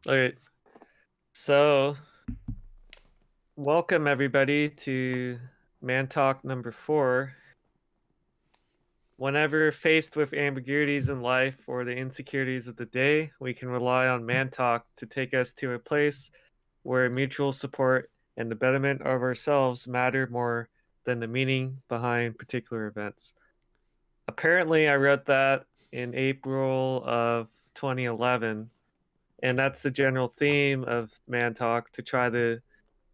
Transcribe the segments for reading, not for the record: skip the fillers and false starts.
Okay, so welcome everybody to Man Talk number 4. Whenever faced with ambiguities in life or the insecurities of the day, we can rely on Man Talk to take us to a place where mutual support and the betterment of ourselves matter more than the meaning behind particular events. Apparently, I wrote that in April of 2011, and that's the general theme of Man Talk, to try to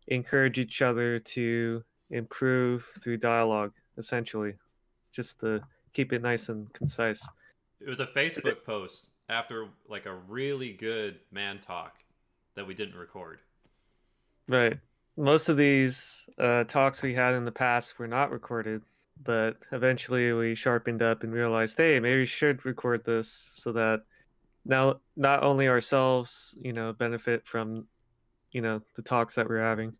encourage each other to improve through dialogue, essentially, just to keep it nice and concise. It was a Facebook post after like a really good man talk that we didn't record. Right. Most of these talks we had in the past were not recorded, but eventually we sharpened up and realized, hey, maybe we should record this so that now not only ourselves, benefit from, the talks that we're having.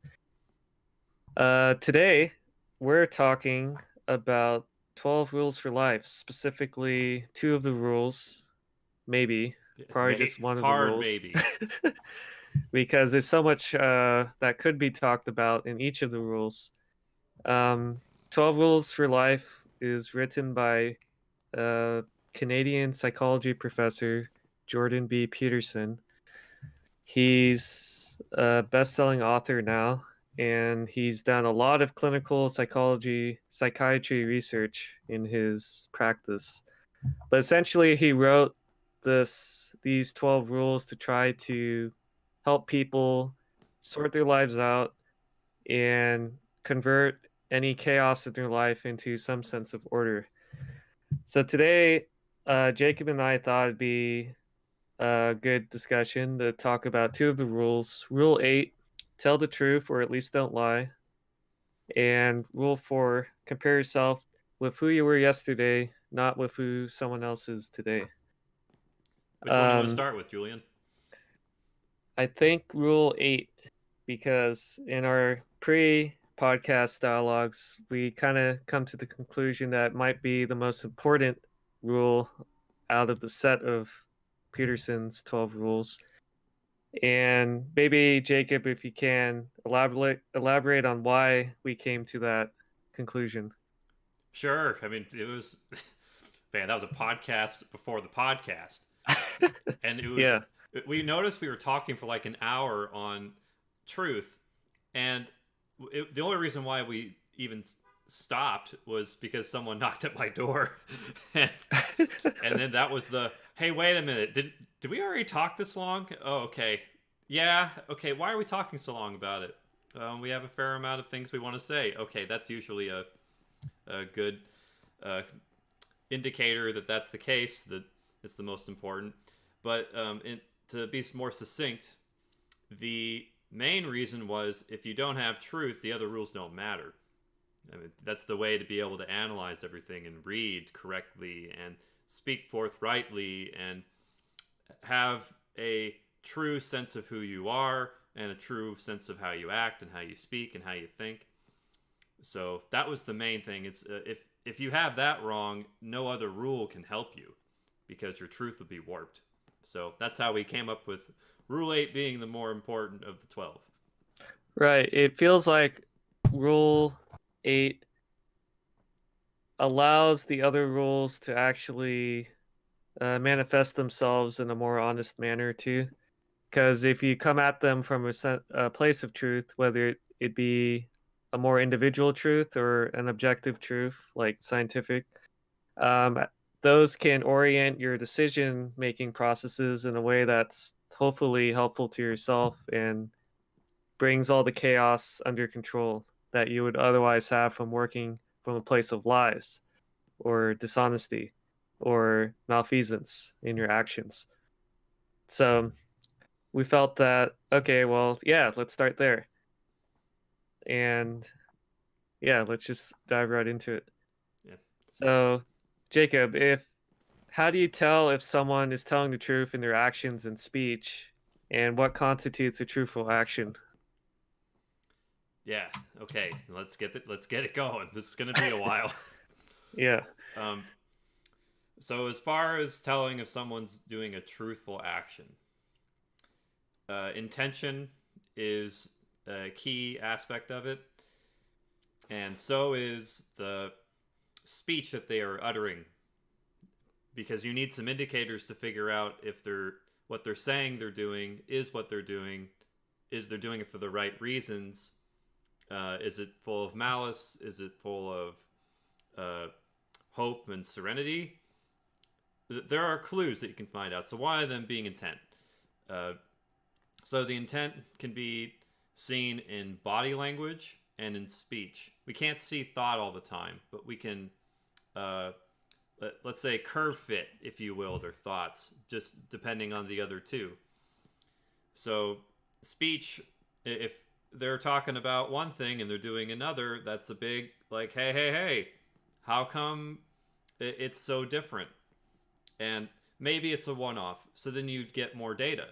Today we're talking about 12 rules for life, specifically two of the rules, maybe, probably just one of the Hard rules, maybe. because there's so much that could be talked about in each of the rules. Um, 12 Rules for Life is written by Canadian psychology professor Jordan B. Peterson. He's a best-selling author now, and he's done a lot of clinical psychiatry research in his practice. But essentially, he wrote these 12 rules to try to help people sort their lives out and convert any chaos in their life into some sense of order. So today, Jacob and I thought it'd be a good discussion to talk about two of the rules. Rule 8, tell the truth or at least don't lie. And Rule 4, compare yourself with who you were yesterday, not with who someone else is today. Which one do you want to Um, start with, Julian? I think Rule 8, because in our pre podcast dialogues, we kind of come to the conclusion that it might be the most important rule out of the set of Peterson's 12 rules. And maybe Jacob, if you can elaborate on why we came to that conclusion. Sure. I mean, it was man, that was a podcast before the podcast. And it was Yeah, we noticed we were talking for like an hour on truth, and the only reason why we even stopped was because someone knocked at my door. and, and then that was the, hey, wait a minute, did we already talk this long? Oh, okay. Yeah, okay, why are we talking so long about it? We have a fair amount of things we want to say. Okay, that's usually a good uh, indicator that that's the case, that it's the most important. But to be more succinct, the main reason was if you don't have truth, the other rules don't matter. I mean, that's the way to be able to analyze everything and read correctly and speak forthrightly and have a true sense of who you are and a true sense of how you act and how you speak and how you think. So that was the main thing. It's if you have that wrong, no other rule can help you because your truth will be warped. So that's how we came up with Rule 8 being the more important of the 12. right. It feels like Rule 8 allows the other rules to actually manifest themselves in a more honest manner too. Because if you come at them from a place of truth, whether it be a more individual truth or an objective truth, like scientific, um, those can orient your decision making processes in a way that's hopefully helpful to yourself and brings all the chaos under control that you would otherwise have from working from a place of lies or dishonesty or malfeasance in your actions. So we felt that, okay, well, yeah, let's start there. And yeah, let's just dive right into it. Yeah. So, Jacob, if how do you tell if someone is telling the truth in their actions and speech, and what constitutes a truthful action? Yeah. Okay. Let's get it going. This is gonna be a while. Yeah. um, so as far as telling if someone's doing a truthful action, Intention is a key aspect of it, and so is the speech that they are uttering, because you need some indicators to figure out if what they're saying they're doing is what they're doing. Is they're doing it for the right reasons? Is it full of malice? Is it full of hope and serenity? There are clues that you can find out. So one of them being intent. So the intent can be seen in body language and in speech. We can't see thought all the time, but we can, let's say, curve fit, if you will, their thoughts, just depending on the other two. So speech, if they're talking about one thing and they're doing another, that's a big, like, hey, how come it's so different? And maybe it's a one-off. So then you get more data,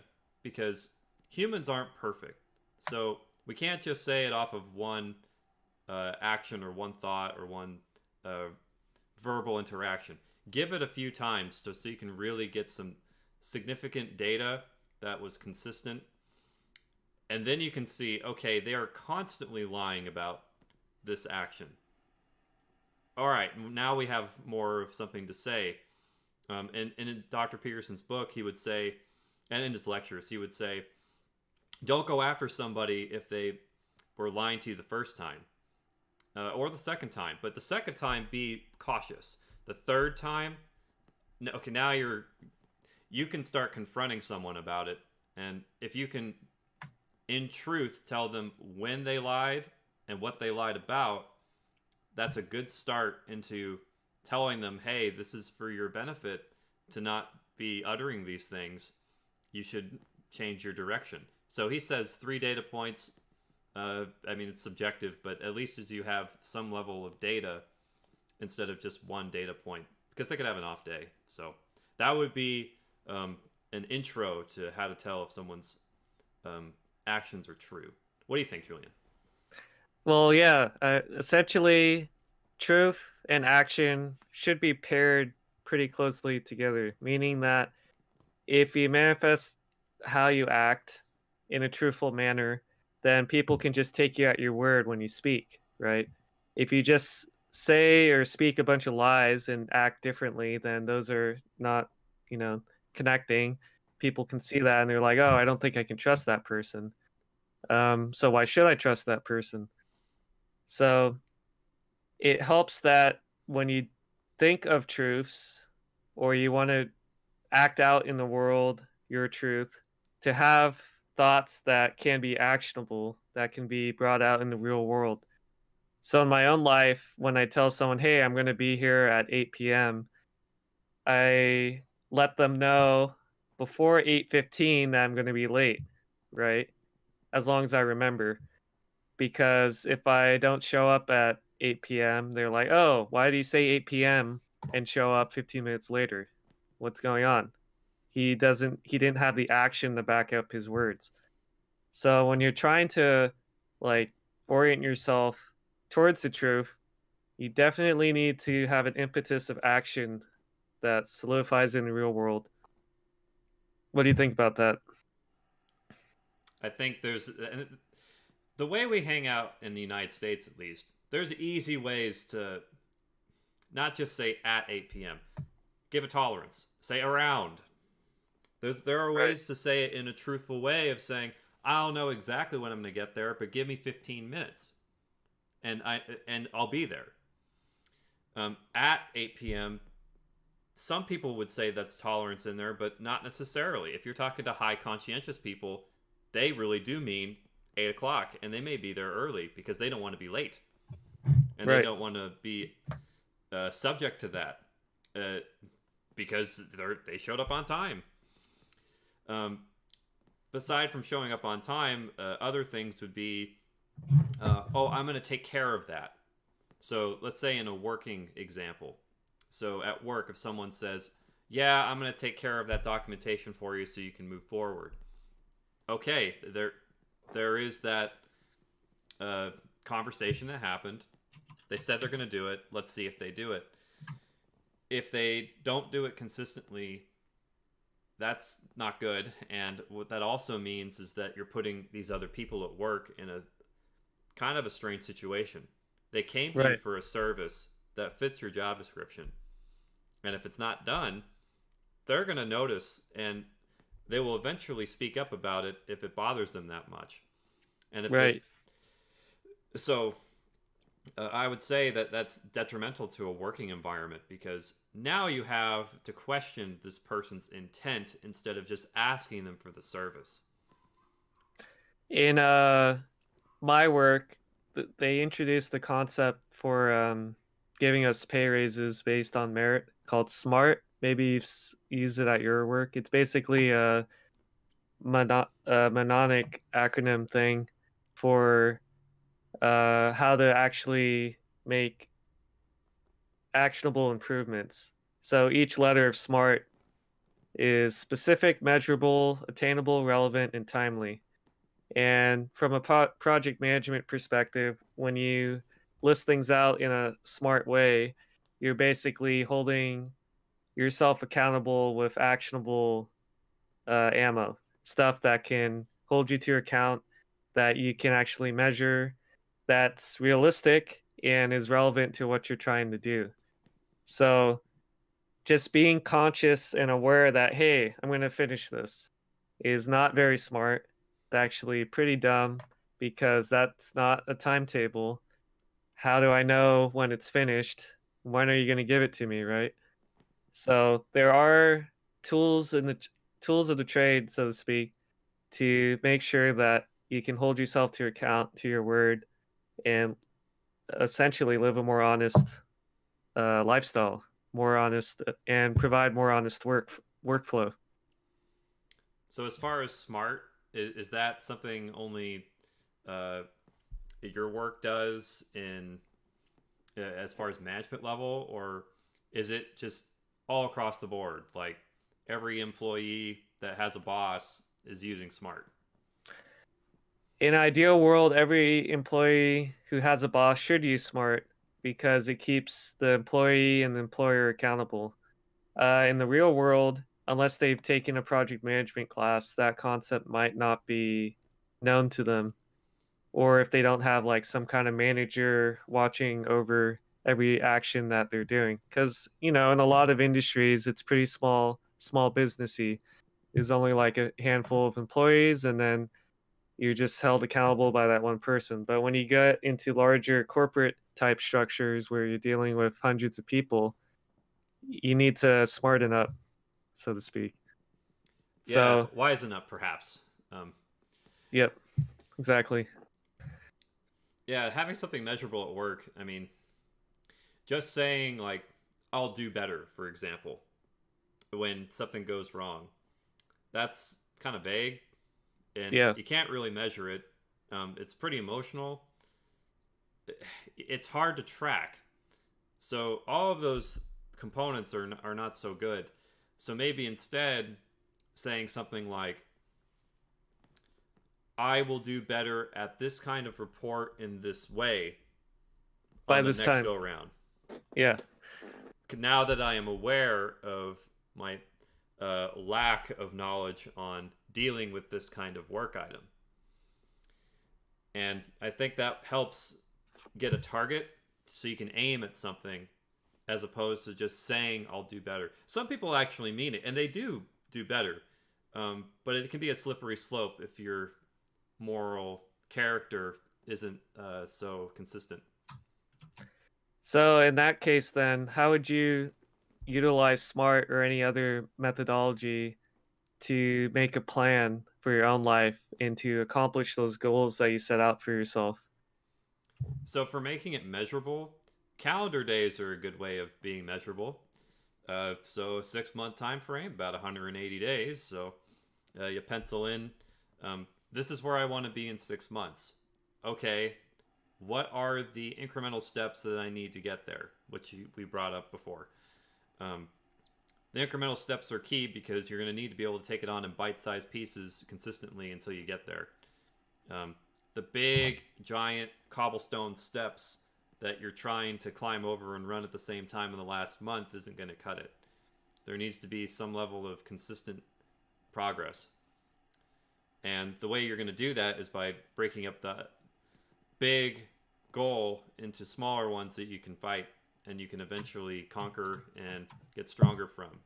because humans aren't perfect. So we can't just say it off of one action or one thought or one verbal interaction. Give it a few times so you can really get some significant data that was consistent. And then you can see, okay, they are constantly lying about this action. All right, now we have more of something to say. And in Dr. Peterson's book, he would say, and in his lectures, he would say, don't go after somebody if they were lying to you the first time or the second time. But the second time, be cautious. The third time, okay, now you can start confronting someone about it. And if you can, in truth, tell them when they lied and what they lied about, that's a good start into telling them, hey, this is for your benefit to not be uttering these things. You should change your direction. So he says 3 data points. I mean, it's subjective, but at least as you have some level of data instead of just one data point, because they could have an off day. So that would be an intro to how to tell if someone's actions are true. What do you think, Julian? Well, yeah, essentially, truth and action should be paired pretty closely together, meaning that if you manifest how you act in a truthful manner, then people can just take you at your word when you speak, right? If you just say or speak a bunch of lies and act differently, then those are not, connecting. People can see that and they're like, oh, I don't think I can trust that person. So why should I trust that person? So it helps that when you think of truths or you want to act out in the world your truth, to have thoughts that can be actionable, that can be brought out in the real world. So in my own life, when I tell someone, hey, I'm going to be here at 8 p.m., I let them know before 8:15 that I'm going to be late, right? As long as I remember. Because if I don't show up at 8 p.m., they're like, oh, why did he say 8 p.m. and show up 15 minutes later? What's going on? He didn't have the action to back up his words. So when you're trying to like orient yourself towards the truth, you definitely need to have an impetus of action that solidifies in the real world. What do you think about that? I think there's the way we hang out in the United States, at least, there's easy ways to not just say at 8 p.m. Give a tolerance. Say around. There are Right. ways to say it in a truthful way of saying, I don't know exactly when I'm going to get there, but give me 15 minutes, and I'll be there. At 8 p.m., some people would say that's tolerance in there, but not necessarily. If you're talking to high conscientious people, they really do mean 8 o'clock, and they may be there early because they don't want to be late, and they Right. don't want to be subject to that because they showed up on time. Aside from showing up on time, other things would be, oh, I'm going to take care of that. So let's say in a working example. So at work, if someone says, yeah, I'm going to take care of that documentation for you so you can move forward. Okay, there is that conversation that happened. They said they're going to do it. Let's see if they do it. If they don't do it consistently, that's not good. And what that also means is that you're putting these other people at work in a kind of a strange situation. They came to you Right. for a service that fits your job description. And if it's not done, they're going to notice, and they will eventually speak up about it if it bothers them that much. And if it, Right. so I would say that that's detrimental to a working environment, because now you have to question this person's intent instead of just asking them for the service. In my work, they introduced the concept for giving us pay raises based on merit called SMART. Maybe you've used it at your work. It's basically a mnemonic acronym thing for how to actually make actionable improvements. So each letter of SMART is specific, measurable, attainable, relevant, and timely. And from a project management perspective, when you list things out in a smart way, you're basically holding yourself accountable with actionable ammo, stuff that can hold you to account, that you can actually measure, that's realistic and is relevant to what you're trying to do. So just being conscious and aware that, hey, I'm going to finish this is not very smart. It's actually pretty dumb because that's not a timetable. How do I know when it's finished? When are you going to give it to me, right? So there are tools in the tools of the trade, so to speak, to make sure that you can hold yourself to account to your word and essentially live a more honest lifestyle, more honest, and provide more honest workflow. So as far as smart, is that something only uh, your work does in as far as management level, or is it just all across the board? Like every employee that has a boss is using smart. In an ideal world, every employee who has a boss should use smart because it keeps the employee and the employer accountable. In the real world, unless they've taken a project management class, that concept might not be known to them. Or if they don't have like some kind of manager watching over every action that they're doing. Because, you know, in a lot of industries, it's pretty small businessy. There's only like a handful of employees, and then you're just held accountable by that one person. But when you get into larger corporate type structures where you're dealing with hundreds of people, you need to smarten up, so to speak. Yeah, So, wisen up perhaps. Um, yep, exactly. yeah, having something measurable at work. I mean, just saying like I'll do better, for example, when something goes wrong. That's kind of vague, and Yeah. you can't really measure it. It's pretty emotional. It's hard to track. So all of those components are not so good. So maybe instead saying something like, I will do better at this kind of report in this way By on the this next time. go round. Yeah. Now that I am aware of my lack of knowledge on dealing with this kind of work item. And I think that helps get a target so you can aim at something as opposed to just saying I'll do better. Some people actually mean it, and they do better. But it can be a slippery slope if your moral character isn't so consistent. So in that case, then, how would you utilize SMART or any other methodology to make a plan for your own life and to accomplish those goals that you set out for yourself? So for making it measurable, calendar days are a good way of being measurable. So a 6 month time frame, about 180 days. So you pencil in, this is where I want to be in 6 months. Okay, what are the incremental steps that I need to get there, which we brought up before. Um, the incremental steps are key because you're going to need to be able to take it on in bite-sized pieces consistently until you get there. The big, giant cobblestone steps that you're trying to climb over and run at the same time in the last month isn't going to cut it. There needs to be some level of consistent progress. And the way you're going to do that is by breaking up the big goal into smaller ones that you can fight and you can eventually conquer and get stronger from.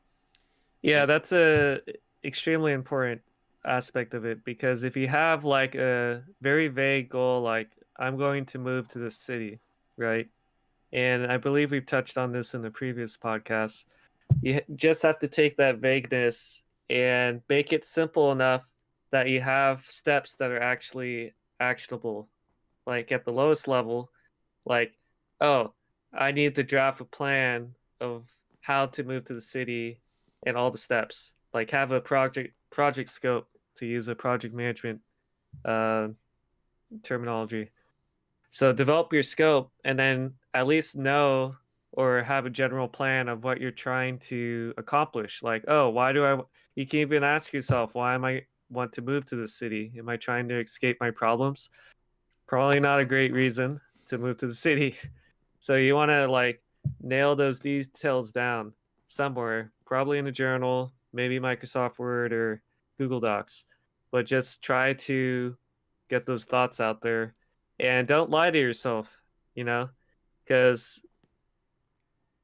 Yeah, that's a extremely important aspect of it, because if you have like a very vague goal, like I'm going to move to the city, right? And I believe we've touched on this in the previous podcast. You just have to take that vagueness and make it simple enough that you have steps that are actually actionable. Like at the lowest level, like, oh, I need to draft a plan of how to move to the city and all the steps. Like have a project scope, to use a project management uh, terminology. So develop your scope and then at least know or have a general plan of what you're trying to accomplish. Like, oh, why do I? You can even ask yourself, why am I want to move to the city? Am I trying to escape my problems? Probably not a great reason to move to the city. So you want to like nail those details down somewhere, probably in a journal, maybe Microsoft Word or Google Docs, but just try to get those thoughts out there and don't lie to yourself, you know, because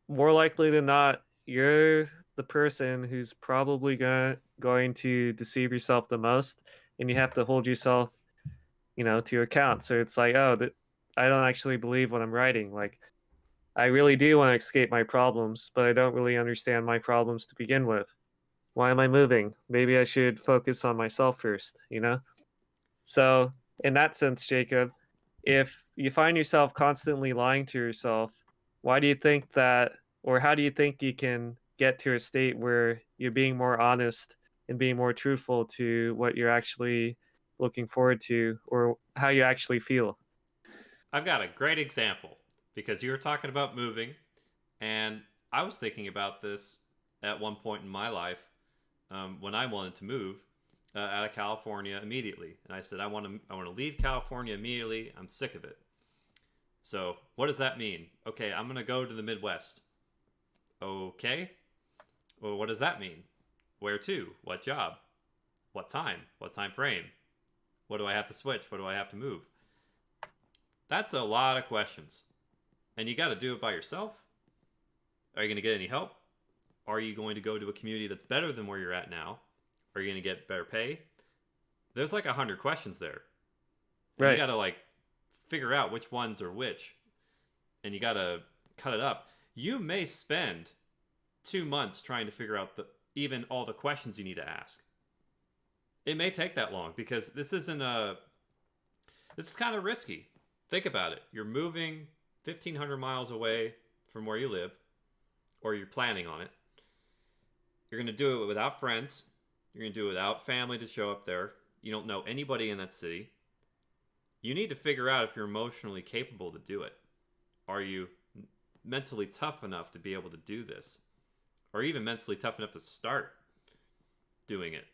more likely than not, you're the person who's probably going to deceive yourself the most, and you have to hold yourself, to account. So it's like, oh, I don't actually believe what I'm writing. Like, I really do want to escape my problems, but I don't really understand my problems to begin with. Why am I moving? Maybe I should focus on myself first, you know? So, in that sense, Jacob, if you find yourself constantly lying to yourself, why do you think that, or how do you think you can get to a state where you're being more honest and being more truthful to what you're actually looking forward to or how you actually feel? I've got a great example because you were talking about moving, and I was thinking about this at one point in my life when I wanted to move out of California immediately, and I said I want to leave California immediately. I'm sick of it. So what does that mean? Okay, I'm gonna go to the Midwest. Okay, well, what does that mean? Where to? What job? What time? What time frame? What do I have to switch? What do I have to move? That's a lot of questions. And you got to do it by yourself? Are you going to get any help? Are you going to go to a community that's better than where you're at now? Are you going to get better pay? There's like 100 questions there. And you Right. got to like figure out which ones are which. And you got to cut it up. You may spend 2 months trying to figure out even all the questions you need to ask. It may take that long because this is kind of risky. Think about it. You're moving 1,500 miles away from where you live, or you're planning on it. You're going to do it without friends. You're going to do it without family to show up there. You don't know anybody in that city. You need to figure out if you're emotionally capable to do it. Are you mentally tough enough to be able to do this? Or even mentally tough enough to start doing it?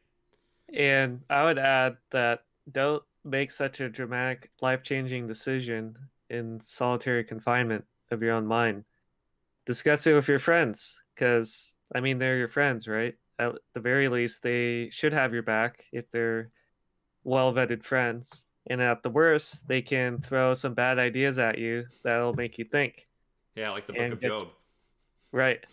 And I would add that don't make such a dramatic, life changing decision in solitary confinement of your own mind. Discuss it with your friends, because, I mean, they're your friends, right? At the very least, they should have your back if they're well vetted friends. And at the worst, they can throw some bad ideas at you that'll make you think Yeah, like the Book and of get Job. right.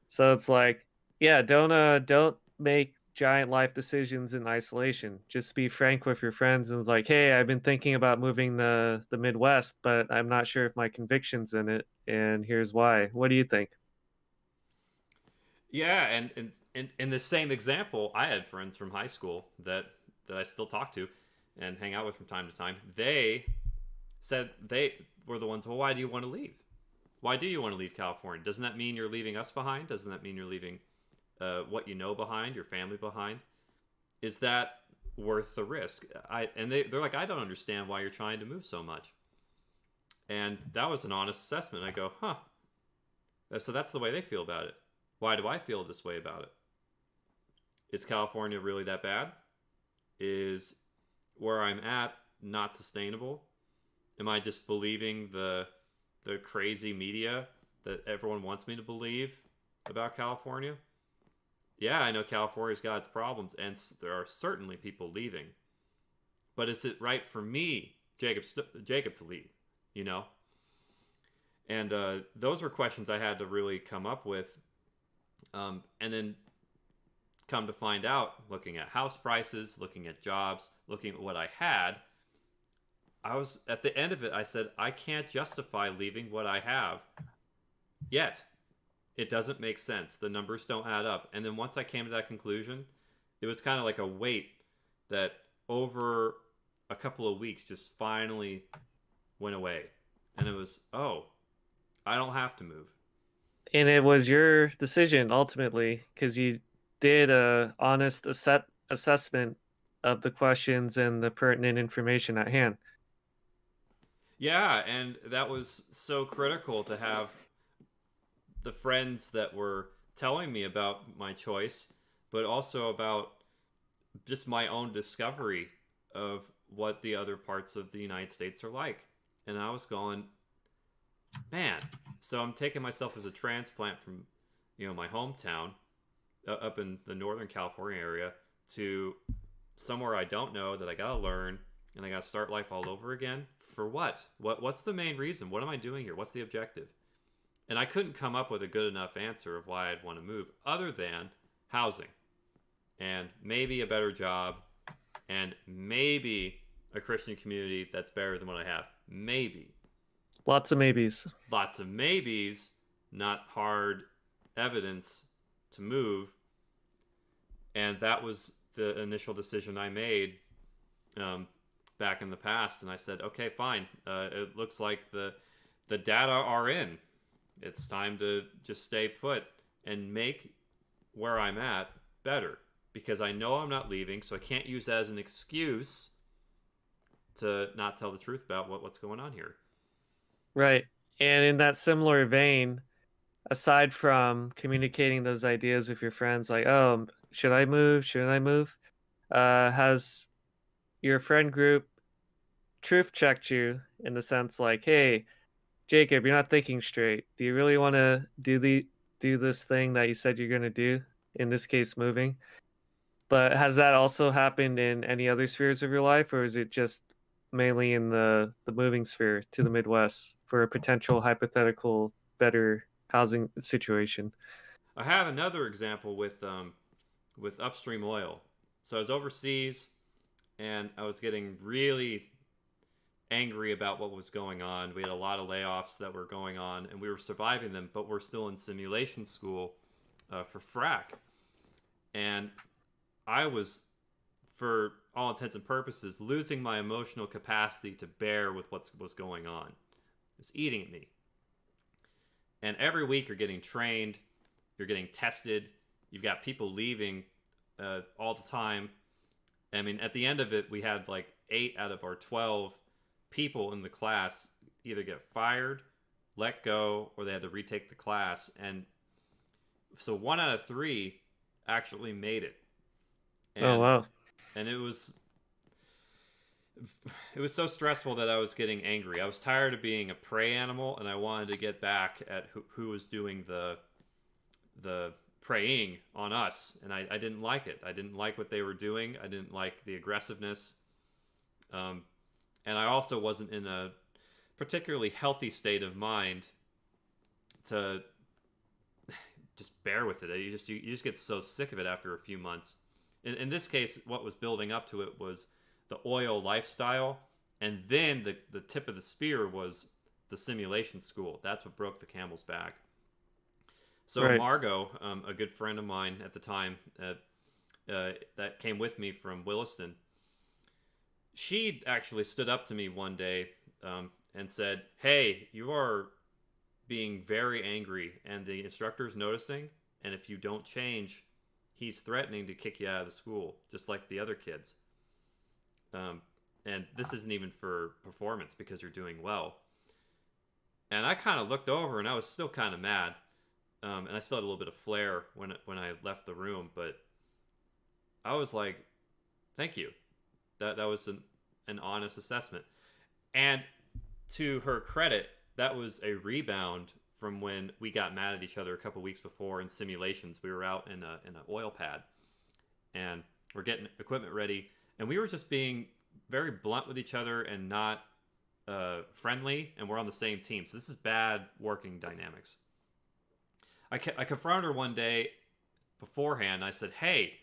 So it's like, yeah, don't make giant life decisions in isolation. Just be frank with your friends and it's like, hey, I've been thinking about moving the Midwest, but I'm not sure if my conviction's in it, and here's why. What do you think? Yeah, and in the same example, I had friends from high school that I still talk to and hang out with from time to time. They said they were the ones. Well, why do you want to leave? Why do you want to leave California? Doesn't that mean you're leaving us behind? Doesn't that mean you're leaving what you know behind, your family behind? Is that worth the risk? They're like, I don't understand why you're trying to move so much. And that was an honest assessment. I go, huh. So that's the way they feel about it. Why do I feel this way about it? Is California really that bad? Is where I'm at not sustainable? Am I just believing the crazy media that everyone wants me to believe about California? yeah, I know California's got its problems, and there are certainly people leaving. But is it right for me, Jacob, to leave? You know, and those were questions I had to really come up with, and then come to find out, looking at house prices, looking at jobs, looking at what I had, I was at the end of it. I said, I can't justify leaving what I have yet. It doesn't make sense. The numbers don't add up. And then once I came to that conclusion, it was kind of like a weight that over a couple of weeks just finally went away. And it was, oh, I don't have to move. And it was your decision ultimately because you did a honest assessment of the questions and the pertinent information at hand. Yeah, and that was so critical to have the friends that were telling me about my choice, but also about just my own discovery of what the other parts of the United States are like. And I was going, man, so I'm taking myself as a transplant from, my hometown up in the Northern California area to somewhere I don't know that I got to learn and I got to start life all over again. For what? What's the main reason? What am I doing here? What's the objective? And I couldn't come up with a good enough answer of why I'd want to move other than housing and maybe a better job and maybe a Christian community that's better than what I have. Maybe. Lots of maybes. Lots of maybes, not hard evidence to move. And that was the initial decision I made back in the past. And I said, okay, fine. It looks like the data are in. It's time to just stay put and make where I'm at better, because I know I'm not leaving, so I can't use that as an excuse to not tell the truth about what's going on here. Right. And in that similar vein, aside from communicating those ideas with your friends, like, oh, should I move? Shouldn't I move? Has your friend group truth checked you in the sense like, hey, Jacob, you're not thinking straight. Do you really want to do this thing that you said you're going to do? In this case, moving. But has that also happened in any other spheres of your life, or is it just mainly in the moving sphere to the Midwest for a potential hypothetical better housing situation? I have another example with upstream oil. So I was overseas and I was getting really angry about what was going on. We had a lot of layoffs that were going on and we were surviving them, but we're still in simulation school for frac. And I was, for all intents and purposes, losing my emotional capacity to bear with what was going on. It was eating at me. And every week you're getting trained, you're getting tested, you've got people leaving all the time. I mean, at the end of it, we had like 8 out of our 12 people in the class either get fired, let go, or they had to retake the class. And so 1 out of 3 actually made it. And, Oh wow. And it was so stressful that I was getting angry. I was tired of being a prey animal, and I wanted to get back at who was doing the preying on us. And I didn't like it. I didn't like what they were doing. I didn't like the aggressiveness. And I also wasn't in a particularly healthy state of mind to just bear with it. You just get so sick of it after a few months. In this case, what was building up to it was the oil lifestyle, and then the tip of the spear was the simulation school. That's what broke the camel's back. So Right. Margot, a good friend of mine at the time, that came with me from Williston, she actually stood up to me one day and said, "Hey, you are being very angry, and the instructor's noticing, and if you don't change, he's threatening to kick you out of the school, just like the other kids. And this isn't even for performance because you're doing well." And I kind of looked over, and I was still kind of mad, and I still had a little bit of flair when I left the room, but I was like, "Thank you." That was an honest assessment. And to her credit, that was a rebound from when we got mad at each other a couple weeks before in simulations. We were out in an oil pad, and we're getting equipment ready, and we were just being very blunt with each other and not friendly, and we're on the same team. So this is bad working dynamics. I confronted her one day beforehand. I said, "Hey,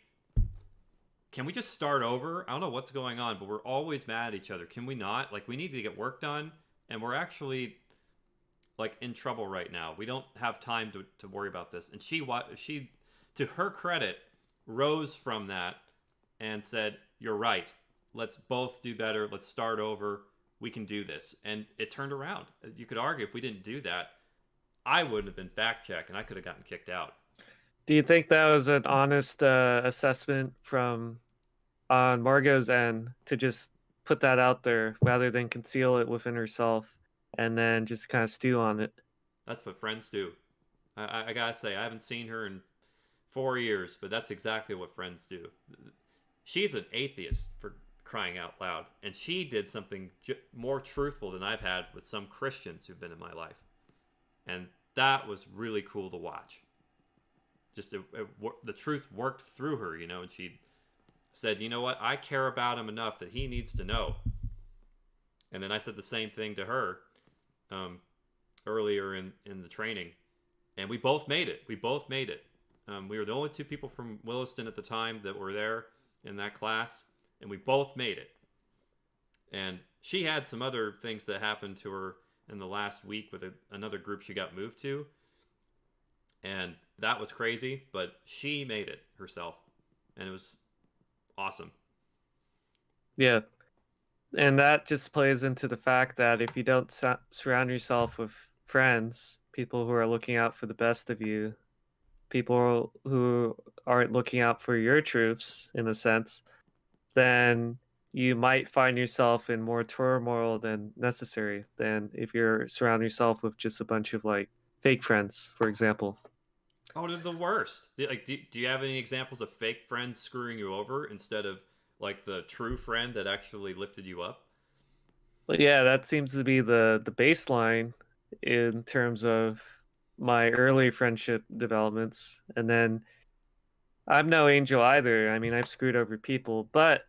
can we just start over? I don't know what's going on, but we're always mad at each other. Can we not? Like, we need to get work done, and we're actually like in trouble right now. We don't have time to worry about this." And she, to her credit, rose from that and said, "You're right. Let's both do better. Let's start over. We can do this." And it turned around. You could argue if we didn't do that, I wouldn't have been fact checked, and I could have gotten kicked out. Do you think that was an honest assessment from on Margot's end to just put that out there rather than conceal it within herself and then just kind of stew on it? That's what friends do. I gotta say, I haven't seen her in 4 years, but that's exactly what friends do. She's an atheist, for crying out loud, and she did something more truthful than I've had with some Christians who've been in my life, and that was really cool to watch. Just the truth worked through her, and she said, "You know what? I care about him enough that he needs to know." And then I said the same thing to her earlier in the training, and we both made it. We were the only two people from Williston at the time that were there in that class, and we both made it. And she had some other things that happened to her in the last week with another group she got moved to, and that was crazy, but she made it herself, and it was awesome. Yeah. And that just plays into the fact that if you don't surround yourself with friends, people who are looking out for the best of you, people who aren't looking out for your truths, in a sense, then you might find yourself in more turmoil than necessary than if you're surrounding yourself with just a bunch of like fake friends, for example. Oh, they're the worst. Like, do you have any examples of fake friends screwing you over instead of like the true friend that actually lifted you up? But yeah, that seems to be the baseline in terms of my early friendship developments. And then I'm no angel either. I mean, I've screwed over people, but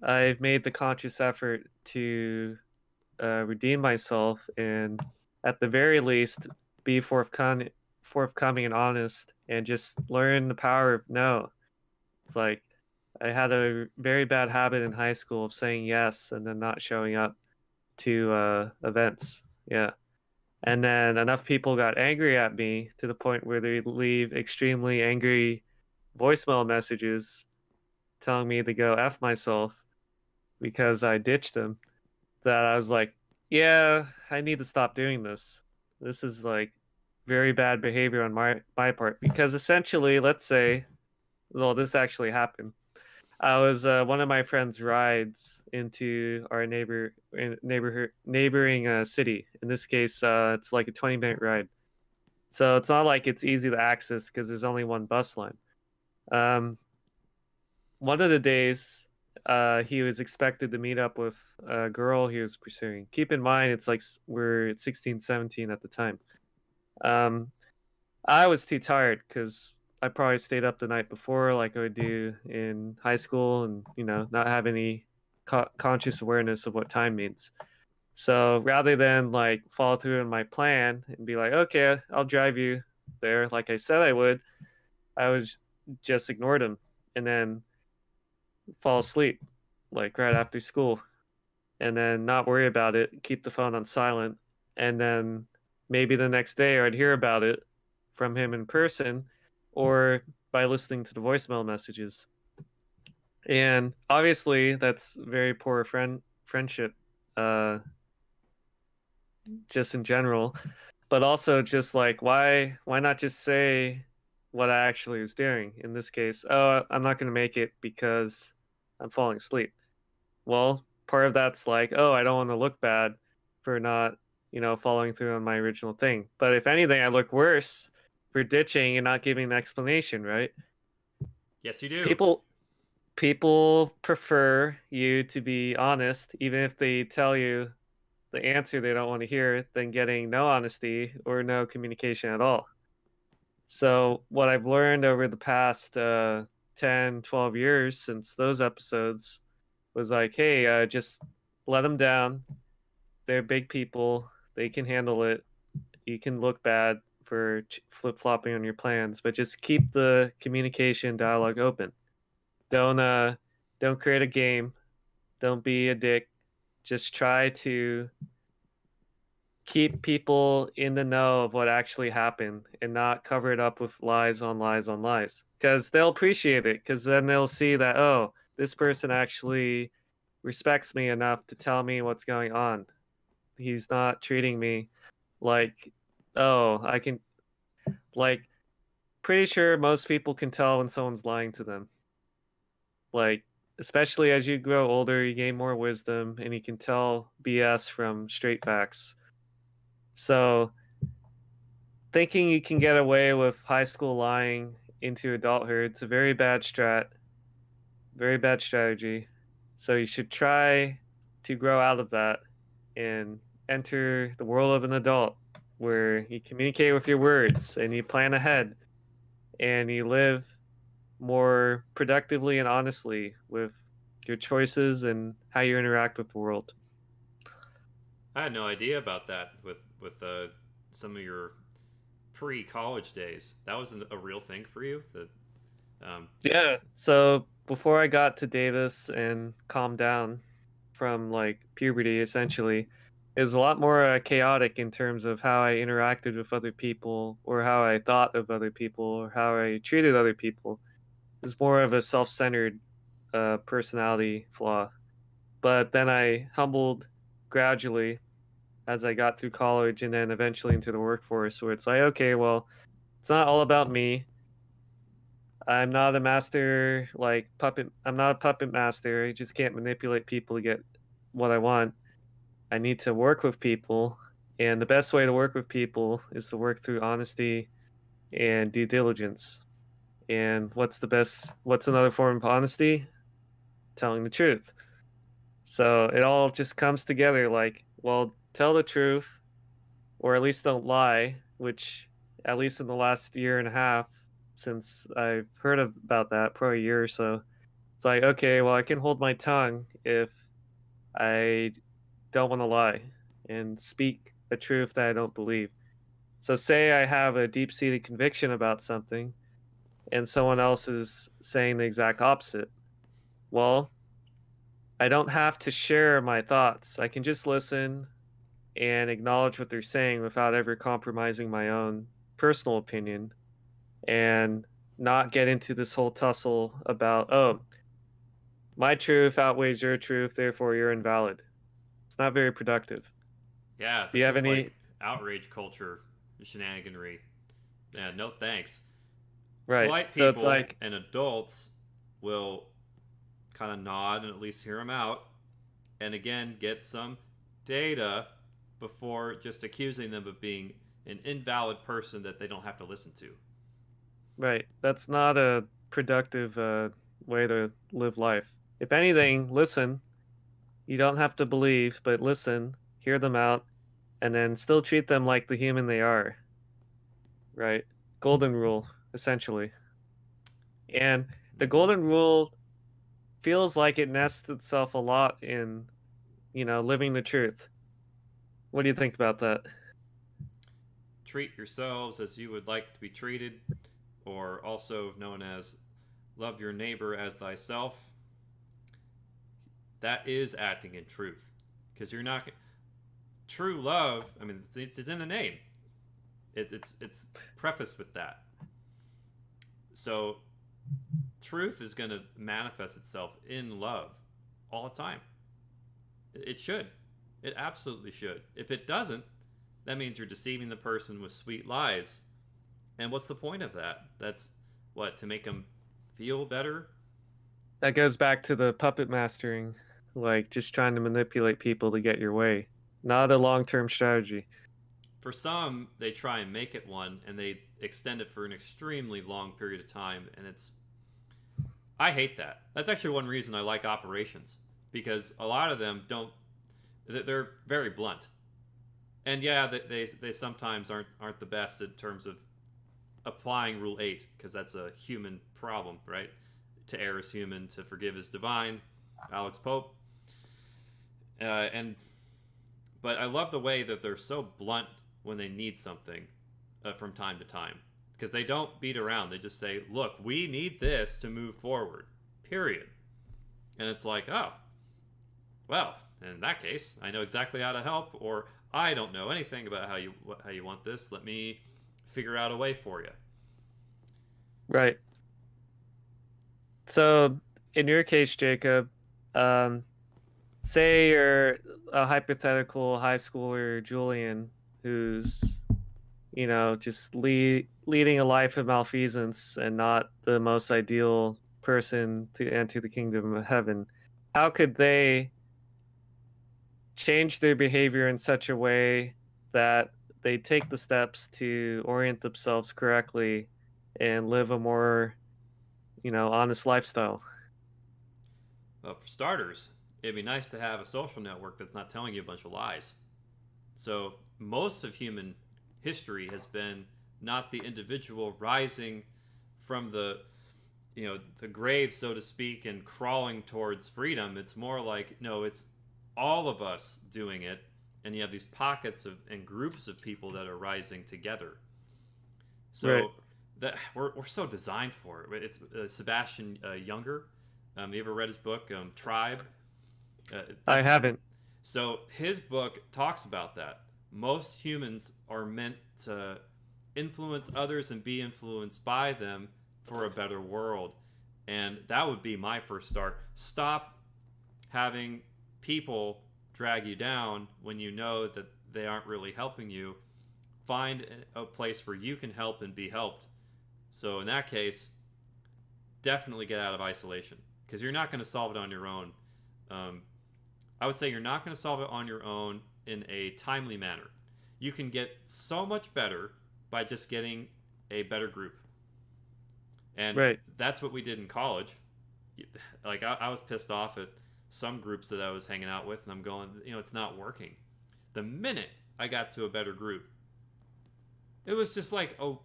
I've made the conscious effort to redeem myself and, at the very least, be forthcoming and honest, and just learn the power of no. It's like I had a very bad habit in high school of saying yes and then not showing up to events. Yeah. And then enough people got angry at me to the point where they leave extremely angry voicemail messages telling me to go F myself because I ditched them, that I was like, yeah, I need to stop doing this. This is like very bad behavior on my part, because essentially, let's say, well, this actually happened. I was one of my friends' rides into our neighboring city. In this case, it's like a 20-minute ride, so it's not like it's easy to access because there's only one bus line. Um, one of the days, he was expected to meet up with a girl he was pursuing. Keep in mind, it's like we're 16, 17 at the time. Um, I was too tired because I probably stayed up the night before, like I would do in high school, and not have any conscious awareness of what time means. So rather than like follow through on my plan and be like, okay, I'll drive you there, like I said I would, I was just ignored him and then fall asleep like right after school, and then not worry about it, keep the phone on silent, and then maybe the next day I'd hear about it from him in person or by listening to the voicemail messages. And obviously that's very poor friendship, uh just in general, but also just like why not just say what I actually was doing? In this case, oh, I'm not going to make it because I'm falling asleep. Well, part of that's like, oh, I don't want to look bad for not, following through on my original thing. But if anything, I look worse for ditching and not giving an explanation, right? Yes, you do. People prefer you to be honest, even if they tell you the answer they don't want to hear than getting no honesty or no communication at all. So, what I've learned over the past 10, 12 years since those episodes was like, hey, just let them down. They're big people, they can handle it. You can look bad for flip flopping on your plans, but just keep the communication dialogue open. Don't don't create a game. Don't be a dick. Just try to keep people in the know of what actually happened and not cover it up with lies on lies on lies, because they'll appreciate it, because then they'll see that, oh, this person actually respects me enough to tell me what's going on. He's not treating me like, oh, I can, like, pretty sure most people can tell when someone's lying to them. Like, especially as you grow older, you gain more wisdom and you can tell BS from straight facts. So, thinking you can get away with high school lying into adulthood, it's a very bad strategy. So, you should try to grow out of that and enter the world of an adult where you communicate with your words and you plan ahead and you live more productively and honestly with your choices and how you interact with the world. I had no idea about that with some of your pre-college days. That was a real thing for you. That um, Yeah. So before I got to Davis and calmed down from like puberty, essentially, it was a lot more chaotic in terms of how I interacted with other people or how I thought of other people or how I treated other people. It was more of a self centered personality flaw. But then I humbled gradually as I got through college and then eventually into the workforce, where it's like, okay, well, it's not all about me. I'm not a master like puppet. I'm not a puppet master. I just can't manipulate people to get what I want. I need to work with people, and the best way to work with people is to work through honesty and due diligence. And what's another form of honesty? Telling the truth. So it all just comes together like, well, tell the truth or at least don't lie, which at least in the last year and a half since I've heard about that, probably a year or so, it's like, okay, well, I can hold my tongue if I don't want to lie and speak a truth that I don't believe. So, say I have a deep seated conviction about something and someone else is saying the exact opposite. Well, I don't have to share my thoughts. I can just listen and acknowledge what they're saying without ever compromising my own personal opinion and not get into this whole tussle about, oh, my truth outweighs your truth, therefore you're invalid. It's not very productive. yeah, Do you this have is any? like outrage culture shenaniganry. Yeah, no thanks. Right. Polite So it's people like, and adults will kind of nod and at least hear him out, and again get some data before just accusing them of being an invalid person that they don't have to listen to. right. That's not a productive way to live life. If anything, listen. You don't have to believe, but listen, hear them out, and then still treat them like the human they are. Right. Golden rule, essentially. And the Mm-hmm. golden rule feels like it nests itself a lot in, living the truth. What do you think about that? Treat yourselves as you would like to be treated, or also known as love your neighbor as thyself. That is acting in truth, because you're not true love. I mean, it's in the name. It's prefaced with that. So truth is going to manifest itself in love all the time. It should. It absolutely should. If it doesn't, that means you're deceiving the person with sweet lies. And what's the point of that? That's what, to make them feel better? That goes back to the puppet mastering, like just trying to manipulate people to get your way. Not a long term strategy. For some, they try and make it one and they extend it for an extremely long period of time. And I hate that. That's actually one reason I like operations, because a lot of them don't, they're very blunt. And yeah, they sometimes aren't the best in terms of applying Rule 8, because that's a human problem, right? To err is human, to forgive is divine. Alex Pope. And but I love the way that they're so blunt when they need something from time to time, because they don't beat around. They just say, "Look, we need this to move forward." Period. And it's like, oh, well, in that case, I know exactly how to help, or I don't know anything about how you want this. Let me figure out a way for you. Right. So in your case, Jacob, um, say you're a hypothetical high schooler, Julian, who's just leading a life of malfeasance and not the most ideal person to enter the kingdom of heaven. How could they change their behavior in such a way that they take the steps to orient themselves correctly and live a more, honest lifestyle? Well, for starters, it'd be nice to have a social network that's not telling you a bunch of lies. So most of human history has been not the individual rising from the grave, so to speak, and crawling towards freedom. It's more like, no, it's all of us doing it, and you have these pockets of and groups of people that are rising together. Right. So that we're so designed for it. It's Sebastian Younger. You ever read his book, Tribe? I That's haven't. So his book talks about that. Most humans are meant to influence others and be influenced by them for a better world. And that would be my first start. Stop having people drag you down when you know that they aren't really helping you. Find a place where you can help and be helped. So in that case, definitely get out of isolation, because you're not going to solve it on your own. Um, I would say you're not going to solve it on your own in a timely manner. You can get so much better by just getting a better group. And Right. that's what we did in college. Like, I was pissed off at some groups that I was hanging out with, and I'm going, it's not working. The minute I got to a better group, it was just like, oh,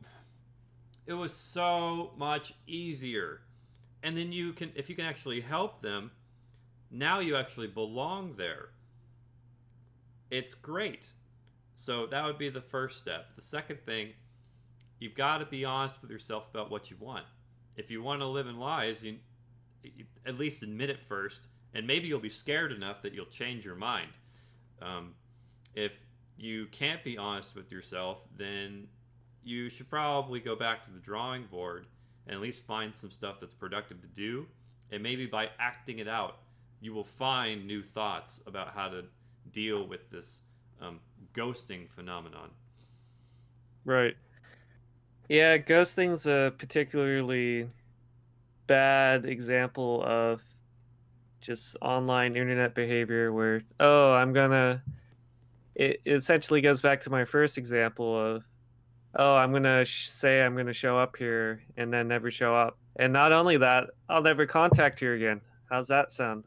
it was so much easier. And then if you can actually help them, now you actually belong there. It's great. So that would be the first step. The second thing, you've got to be honest with yourself about what you want. If you want to live in lies, you at least admit it first, and maybe you'll be scared enough that you'll change your mind. If you can't be honest with yourself, then you should probably go back to the drawing board and at least find some stuff that's productive to do. And maybe by acting it out, you will find new thoughts about how to deal with this ghosting phenomenon. Right. Yeah, ghosting's a particularly bad example of just online internet behavior where, oh, it essentially goes back to my first example of, oh, I'm gonna say I'm gonna show up here and then never show up. And not only that, I'll never contact you again. How's that sound?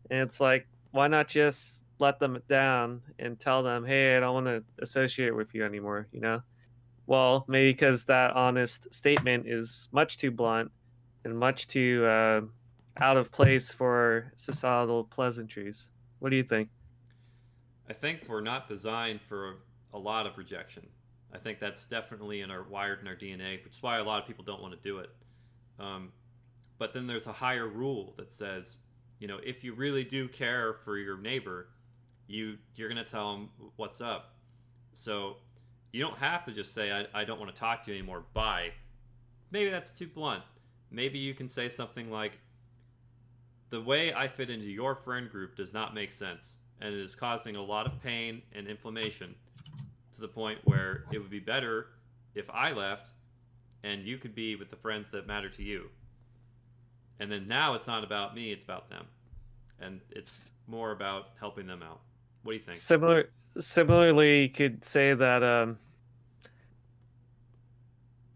And it's like, why not just let them down and tell them, hey, I don't want to associate with you anymore, Well, maybe because that honest statement is much too blunt and much too out of place for societal pleasantries. What do you think? I think we're not designed for a lot of rejection. I think that's definitely wired in our DNA, which is why a lot of people don't want to do it. Um, but then there's a higher rule that says, if you really do care for your neighbor, you're gonna tell them what's up. So you don't have to just say, I don't want to talk to you anymore, bye. Maybe that's too blunt. Maybe you can say something like, the way I fit into your friend group does not make sense, and it is causing a lot of pain and inflammation, to the point where it would be better if I left and you could be with the friends that matter to you. And then now it's not about me, it's about them. And it's more about helping them out. What do you think? Similarly, you could say that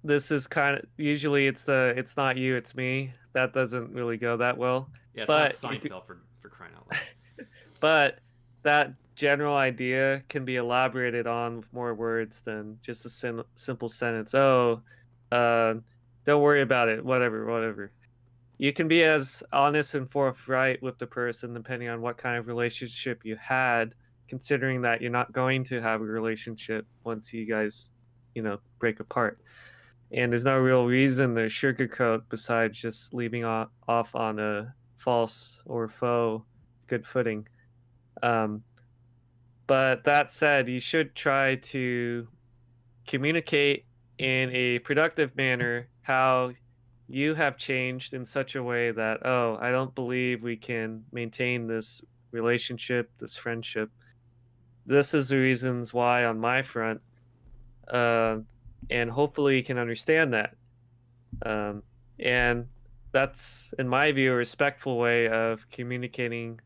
this is kind of usually it's not you, it's me. That doesn't really go that well. Yeah, it's not But Seinfeld for crying out loud. but that general idea can be elaborated on with more words than just a simple sentence. Oh, uh, don't worry about it. Whatever, whatever. You can be as honest and forthright with the person depending on what kind of relationship you had, considering that you're not going to have a relationship once you guys, break apart. And there's no real reason to sugarcoat besides just leaving off on a false or faux good footing. Um, but that said, you should try to communicate in a productive manner how you have changed in such a way that, oh, I don't believe we can maintain this relationship, this friendship. This is the reasons why on my front. Uh, and hopefully you can understand that. Um, and that's, in my view, a respectful way of communicating.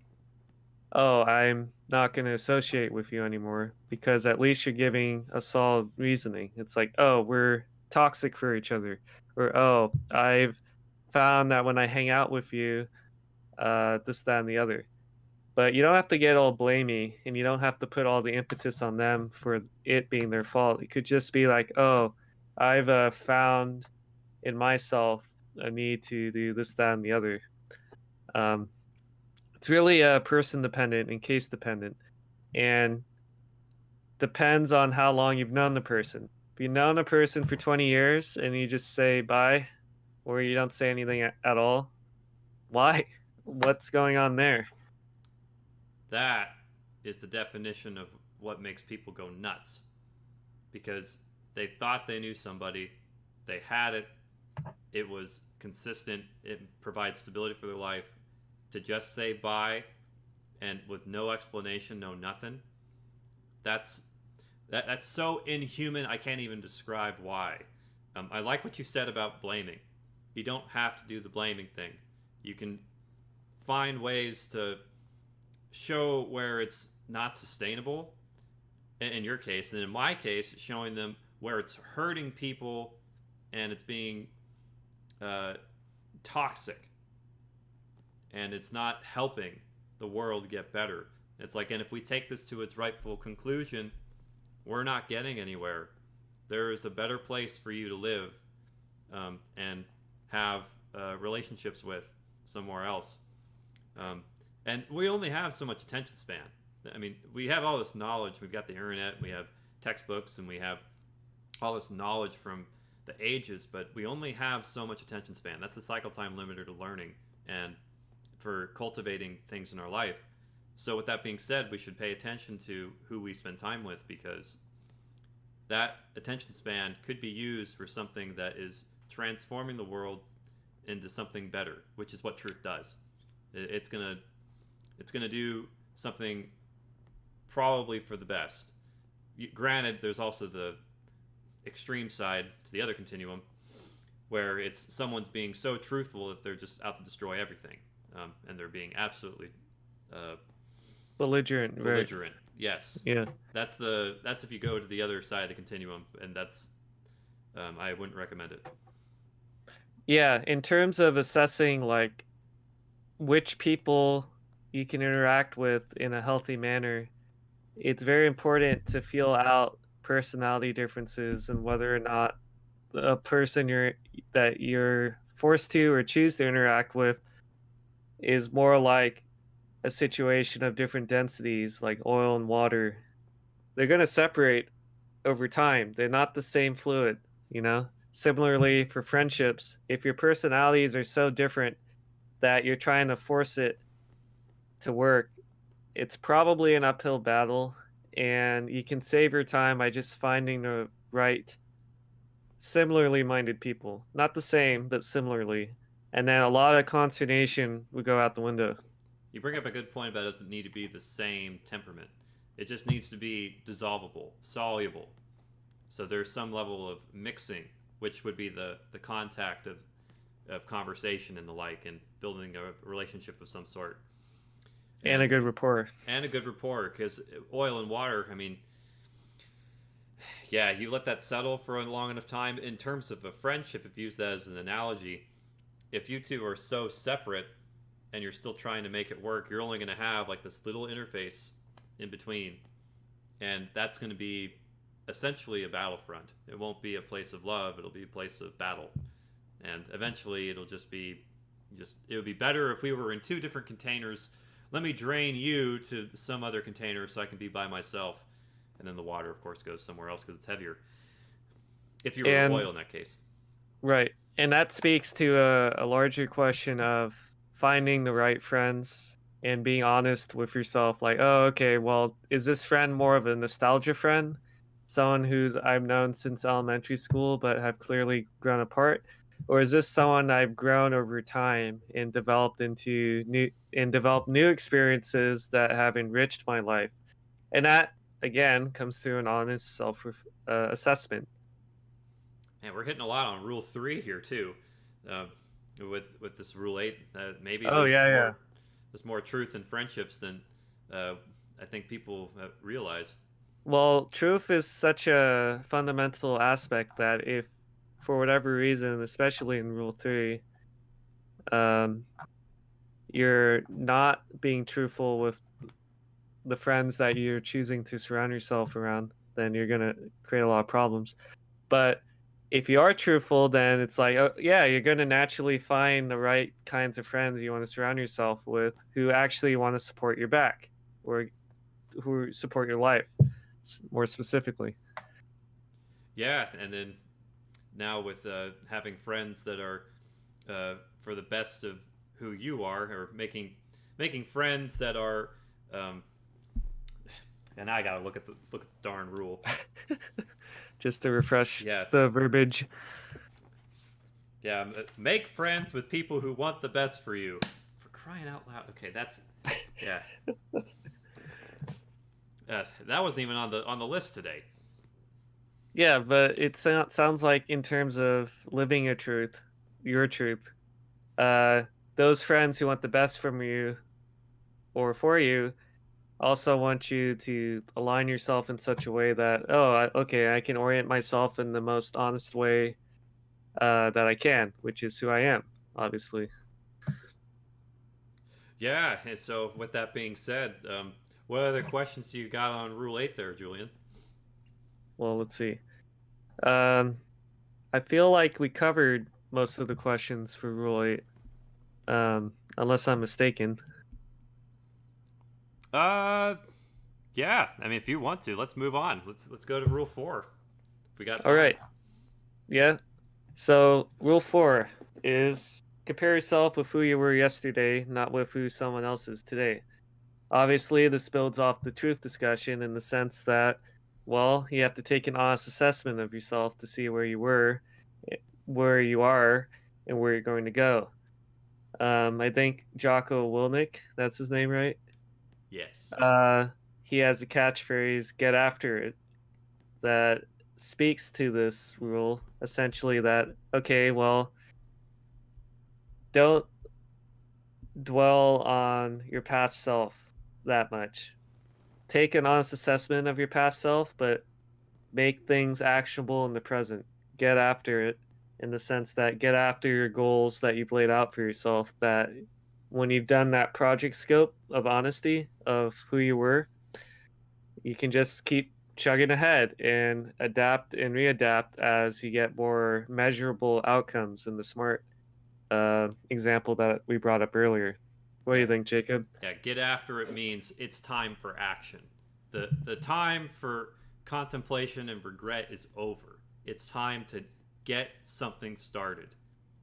Oh, I'm not going to associate with you anymore because at least you're giving a solid reasoning. It's like, oh, we're toxic for each other, or oh, I've found that when I hang out with you, this, that, and the other. But you don't have to get all blamey, and you don't have to put all the impetus on them for it being their fault. It could just be like, oh, I've found in myself a need to do this, that, and the other. Um, it's really person dependent and case dependent, and depends on how long you've known the person. If you've known a person for 20 years and you just say bye, or you don't say anything at all, why? What's going on there? That is the definition of what makes people go nuts. Because they thought they knew somebody, they had it, it was consistent, it provides stability for their life. To just say bye and with no explanation, no nothing, that's so inhuman. I can't even describe why. I like what you said about blaming. You don't have to do the blaming thing. You can find ways to show where it's not sustainable in your case, and in my case, showing them where it's hurting people and it's being toxic and it's not helping the world get better. It's like, and if we take this to its rightful conclusion, we're not getting anywhere. There is a better place for you to live and have relationships with somewhere else. And we only have so much attention span. I mean, we have all this knowledge. We've got the internet, we have textbooks, and we have all this knowledge from the ages, but we only have so much attention span. That's the cycle time limiter to learning and for cultivating things in our life. So with that being said, we should pay attention to who we spend time with, because that attention span could be used for something that is transforming the world into something better, which is what truth does. It's gonna do something probably for the best. Granted, there's also the extreme side to the other continuum, where it's someone's being so truthful that they're just out to destroy everything, and they're being absolutely Belligerent, right? belligerent. Yes, Yeah. that's if you go to the other side of the continuum, and that's I wouldn't recommend it. Yeah, in terms of assessing like which people you can interact with in a healthy manner, it's very important to feel out personality differences and whether or not a person you're forced to or choose to interact with is more like a situation of different densities like oil and water. They're going to separate over time. They're not the same fluid. Similarly for friendships, if your personalities are so different that you're trying to force it to work, it's probably an uphill battle, and you can save your time by just finding the right similarly minded people. Not the same, but similarly. And then a lot of consternation would go out the window. You bring up a good point about it doesn't need to be the same temperament. It just needs to be dissolvable, soluble. So there's some level of mixing, which would be the contact of conversation and the like, and building a relationship of some sort. And a good rapport. And a good rapport, because oil and water, I mean, yeah, you let that settle for a long enough time. In terms of a friendship, if you use that as an analogy, if you two are so separate and you're still trying to make it work, you're only going to have like this little interface in between, and that's going to be essentially a battlefront. It won't be a place of love, it'll be a place of battle. And eventually it'll just be it would be better if we were in two different containers. Let me drain you to some other container so I can be by myself. And then the water, of course, goes somewhere else because it's heavier. If you were oil in that case. Right. And that speaks to a larger question of finding the right friends and being honest with yourself. Like, oh, okay, well, is this friend more of a nostalgia friend? Someone who's I've known since elementary school but have clearly grown apart? Or is this someone I've grown over time and developed new experiences that have enriched my life? And that again comes through an honest self assessment. And we're hitting a lot on Rule 3 here too, uh, with this Rule 8. Maybe Oh yeah. there's more truth in friendships than I think people realize. Well, truth is such a fundamental aspect that if, for whatever reason, especially in Rule 3, um, you're not being truthful with the friends that you're choosing to surround yourself around, then you're going to create a lot of problems. But if you are truthful, then it's like, oh, yeah, you're going to naturally find the right kinds of friends you want to surround yourself with who actually want to support your back or who support your life more specifically. Yeah, and then now with having friends that are for the best of who you are, or making friends that are, and I gotta look at the darn rule. Just to refresh Yeah. the verbiage. Yeah, make friends with people who want the best for you. For crying out loud. Okay, that's yeah. That wasn't even on the list today. Yeah, but it sounds like in terms of living your truth, those friends who want the best from you or for you also want you to align yourself in such a way that, okay, I can orient myself in the most honest way that I can, which is who I am, obviously. Yeah, and so with that being said, what other questions do you got on Rule 8 there, Julian? Well, let's see. I feel like we covered most of the questions for Rule 8, unless I'm mistaken. Yeah. I mean, if you want to, let's move on. Let's go to Rule 4. If we got time. All right. Yeah. So Rule 4 is compare yourself with who you were yesterday, not with who someone else is today. Obviously, this builds off the truth discussion in the sense that, well, you have to take an honest assessment of yourself to see where you were, where you are, and where you're going to go. I think Jocko Willink, that's his name, right? Yes. He has a catchphrase, get after it, that speaks to this rule, essentially that, okay, well, don't dwell on your past self that much. Take an honest assessment of your past self, but make things actionable in the present. Get after it in the sense that get after your goals that you've laid out for yourself, that when you've done that project scope of honesty of who you were, you can just keep chugging ahead and adapt and readapt as you get more measurable outcomes in the SMART example that we brought up earlier. What do you think, Jacob? Yeah, get after it means it's time for action. The time for contemplation and regret is over. It's time to get something started.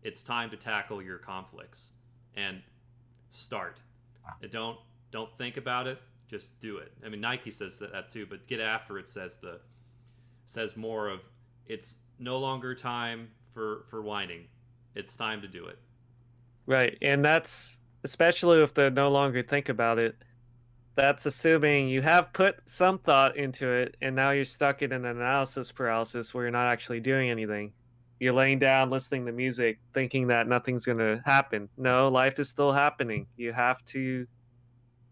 It's time to tackle your conflicts and start. And don't think about it. Just do it. I mean, Nike says that too, but get after it says more of it's no longer time for whining. It's time to do it. Right, and that's especially with the no longer think about it. That's assuming you have put some thought into it, and now you're stuck in an analysis paralysis where you're not actually doing anything. You're laying down, listening to music, thinking that nothing's going to happen. No, life is still happening. You have to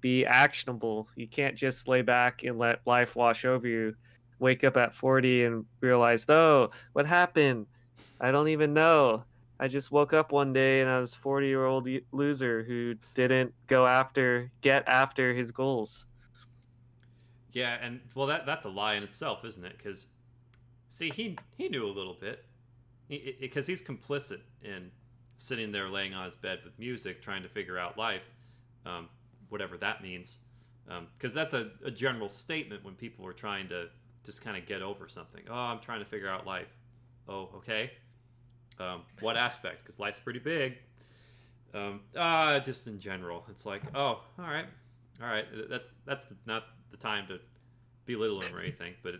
be actionable. You can't just lay back and let life wash over you. Wake up at 40 and realize, oh, what happened? I don't even know. I just woke up one day and I was a 40-year-old loser who didn't get after his goals. Yeah, and well, that's a lie in itself, isn't it? Because see, he knew a little bit, because he's complicit in sitting there laying on his bed with music, trying to figure out life, um, whatever that means. Because that's a general statement when people are trying to just kind of get over something. Oh, I'm trying to figure out life. Oh, okay. What aspect? Because life's pretty big. Just in general, it's like, oh, all right. That's not the time to belittle him or anything, but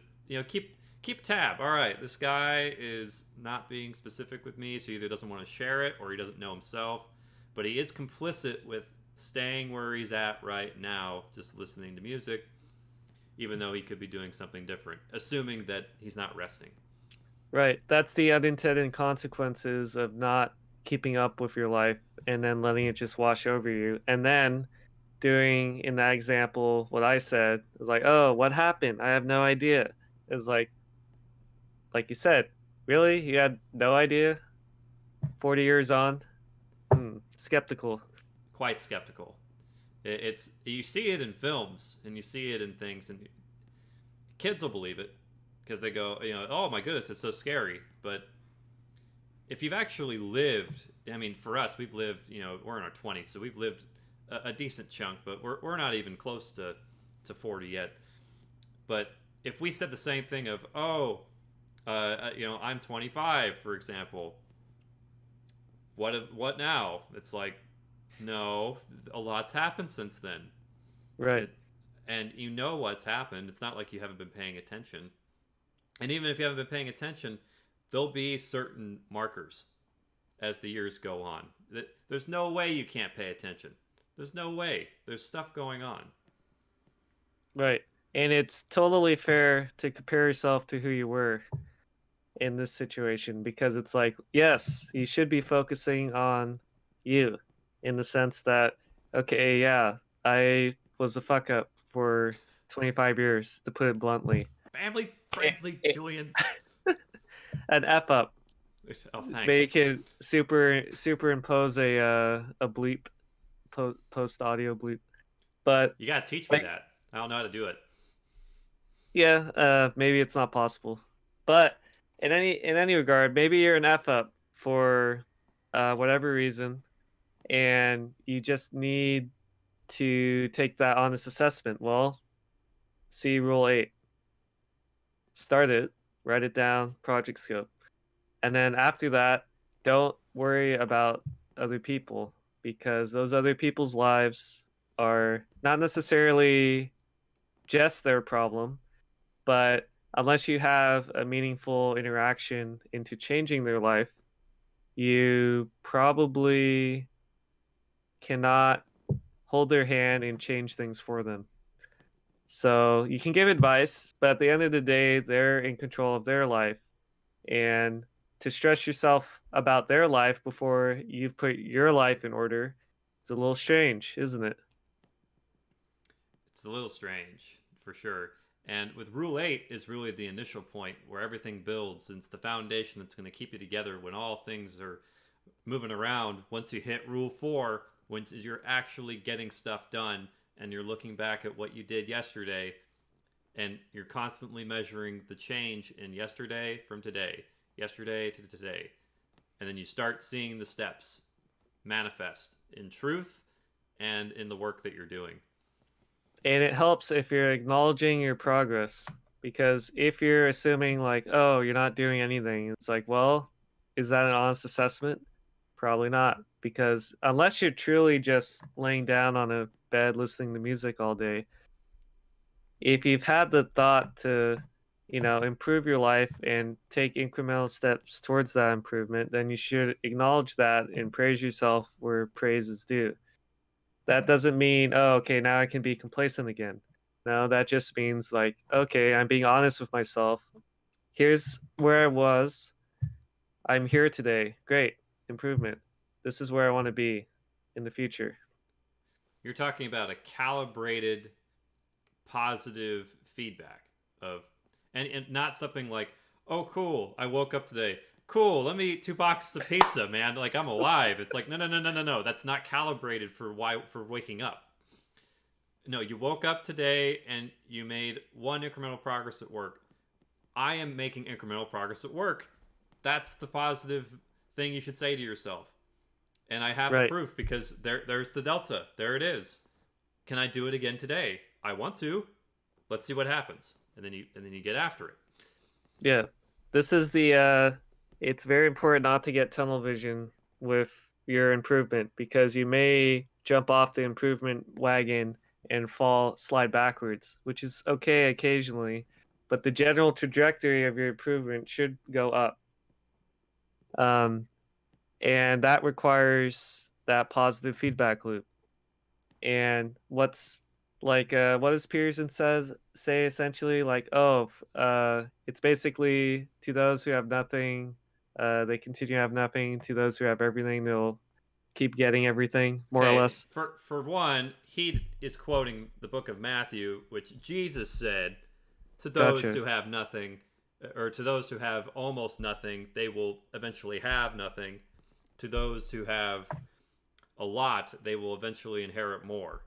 keep tab. All right, this guy is not being specific with me, so he either doesn't want to share it or he doesn't know himself, but he is complicit with staying where he's at right now, just listening to music, even though he could be doing something different, assuming that he's not resting. Right. That's the unintended consequences of not keeping up with your life and then letting it just wash over you. And then doing, in that example, what I said, it was like, oh, what happened? I have no idea. It was like you said, really? You had no idea? 40 years on? Skeptical. Quite skeptical. It's you see it in films and you see it in things, and kids will believe it because they go, oh my goodness, it's so scary. But if you've actually lived, I mean, for us, we've lived, we're in our 20s, so we've lived a decent chunk, but we're not even close to 40 yet. But if we said the same thing of, I'm 25, for example, what now? It's like, no, a lot's happened since then. Right. And you know what's happened. It's not like you haven't been paying attention. And even if you haven't been paying attention, there'll be certain markers as the years go on. There's no way you can't pay attention. There's no way. There's stuff going on. Right. And it's totally fair to compare yourself to who you were in this situation, because it's like, yes, you should be focusing on you, in the sense that, okay, yeah, I was a fuck up for 25 years, to put it bluntly. Family friendly, Julian. An F up. Oh, thanks. Make it superimpose a bleep, post audio bleep. But you gotta teach me that. I don't know how to do it. Yeah, maybe it's not possible. But in any regard, maybe you're an F up for whatever reason, and you just need to take that honest assessment. Well, see Rule 8. Start it, write it down, project scope. And then after that, don't worry about other people, because those other people's lives are not necessarily just their problem, but unless you have a meaningful interaction into changing their life, you probably cannot hold their hand and change things for them. So you can give advice, but at the end of the day, they're in control of their life. And to stress yourself about their life before you've put your life in order, it's a little strange, isn't it? It's a little strange, for sure. And with Rule 8 is really the initial point where everything builds. And it's the foundation that's going to keep you together when all things are moving around. Once you hit Rule 4, when you're actually getting stuff done and you're looking back at what you did yesterday, and you're constantly measuring the change in yesterday from today, yesterday to today. And then you start seeing the steps manifest in truth and in the work that you're doing. And it helps if you're acknowledging your progress, because if you're assuming like, oh, you're not doing anything, it's like, well, is that an honest assessment? Probably not, because unless you're truly just laying down on a bed listening to music all day, if you've had the thought to, improve your life and take incremental steps towards that improvement, then you should acknowledge that and praise yourself where praise is due. That doesn't mean, oh, okay, now I can be complacent again. No, that just means like, okay, I'm being honest with myself. Here's where I was. I'm here today. Great. Improvement. This is where I want to be in the future. You're talking about a calibrated, positive feedback of, and not something like, oh, cool, I woke up today. Cool, let me eat 2 boxes of pizza, man. Like, I'm alive. It's like, no. That's not calibrated for waking up. No, you woke up today and you made one incremental progress at work. I am making incremental progress at work. That's the positive thing you should say to yourself. And I have the Right. proof because there's the delta. There it is. Can I do it again today? I want to. Let's see what happens. And then you get after it. Yeah. This is the it's very important not to get tunnel vision with your improvement because you may jump off the improvement wagon and slide backwards, which is okay occasionally, but the general trajectory of your improvement should go up. Um, and that requires that positive feedback loop. And what does Peterson say essentially? Like, oh, it's basically to those who have nothing, they continue to have nothing. To those who have everything, they'll keep getting everything, more or Okay, less. for one, he is quoting the book of Matthew, which Jesus said, to those Gotcha. who have nothing, or to those who have almost nothing, they will eventually have nothing. To those who have a lot, they will eventually inherit more.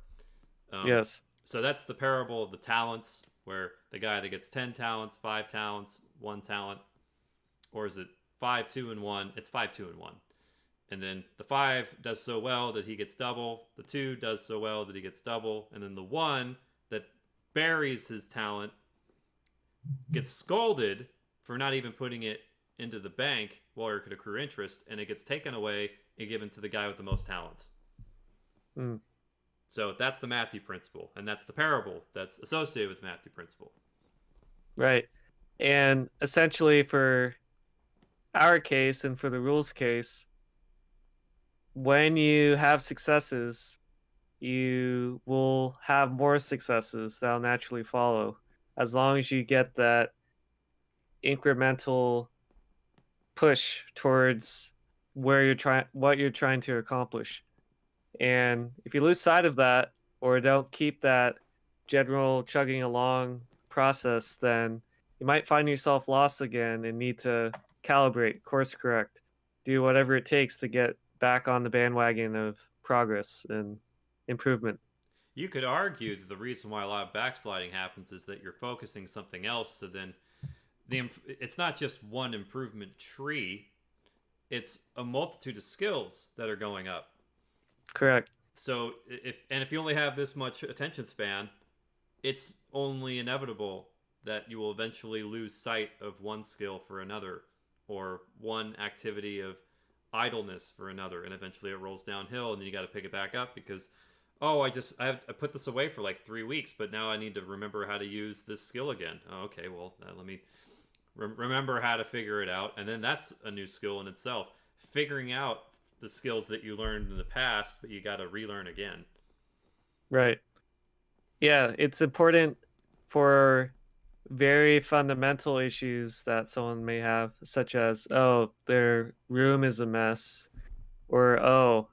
Um, Yes. so that's the parable of the talents, where the guy that gets 10 talents, 5 talents, 1 talent, or is it 5, 2, and 1? It's 5, 2, and 1. And then the 5 does so well that he gets double. The 2 does so well that he gets double. And then the 1 that buries his talent gets scolded for not even putting it into the bank where it could accrue interest, and it gets taken away and given to the guy with the most talents. Mm, So that's the Matthew principle, and that's the parable that's associated with the Matthew principle. right. And essentially, for our case and for the rules case, when you have successes, you will have more successes that'll naturally follow as long as you get that incremental push towards what you're trying to accomplish. And if you lose sight of that or don't keep that general chugging along process, then you might find yourself lost again and need to calibrate, course correct, do whatever it takes to get back on the bandwagon of progress and improvement. You could argue that the reason why a lot of backsliding happens is that you're focusing something else. So then it's not just one improvement tree; it's a multitude of skills that are going up. Correct. So if you only have this much attention span, it's only inevitable that you will eventually lose sight of one skill for another, or one activity of idleness for another, and eventually it rolls downhill, and then you got to pick it back up because, oh, I put this away for like 3 weeks, but now I need to remember how to use this skill again. Oh, okay, well let me remember how to figure it out, and then that's a new skill in itself. Figuring out the skills that you learned in the past, but you got to relearn again. Right. Yeah, it's important for very fundamental issues that someone may have, such as, oh, their room is a mess, or oh,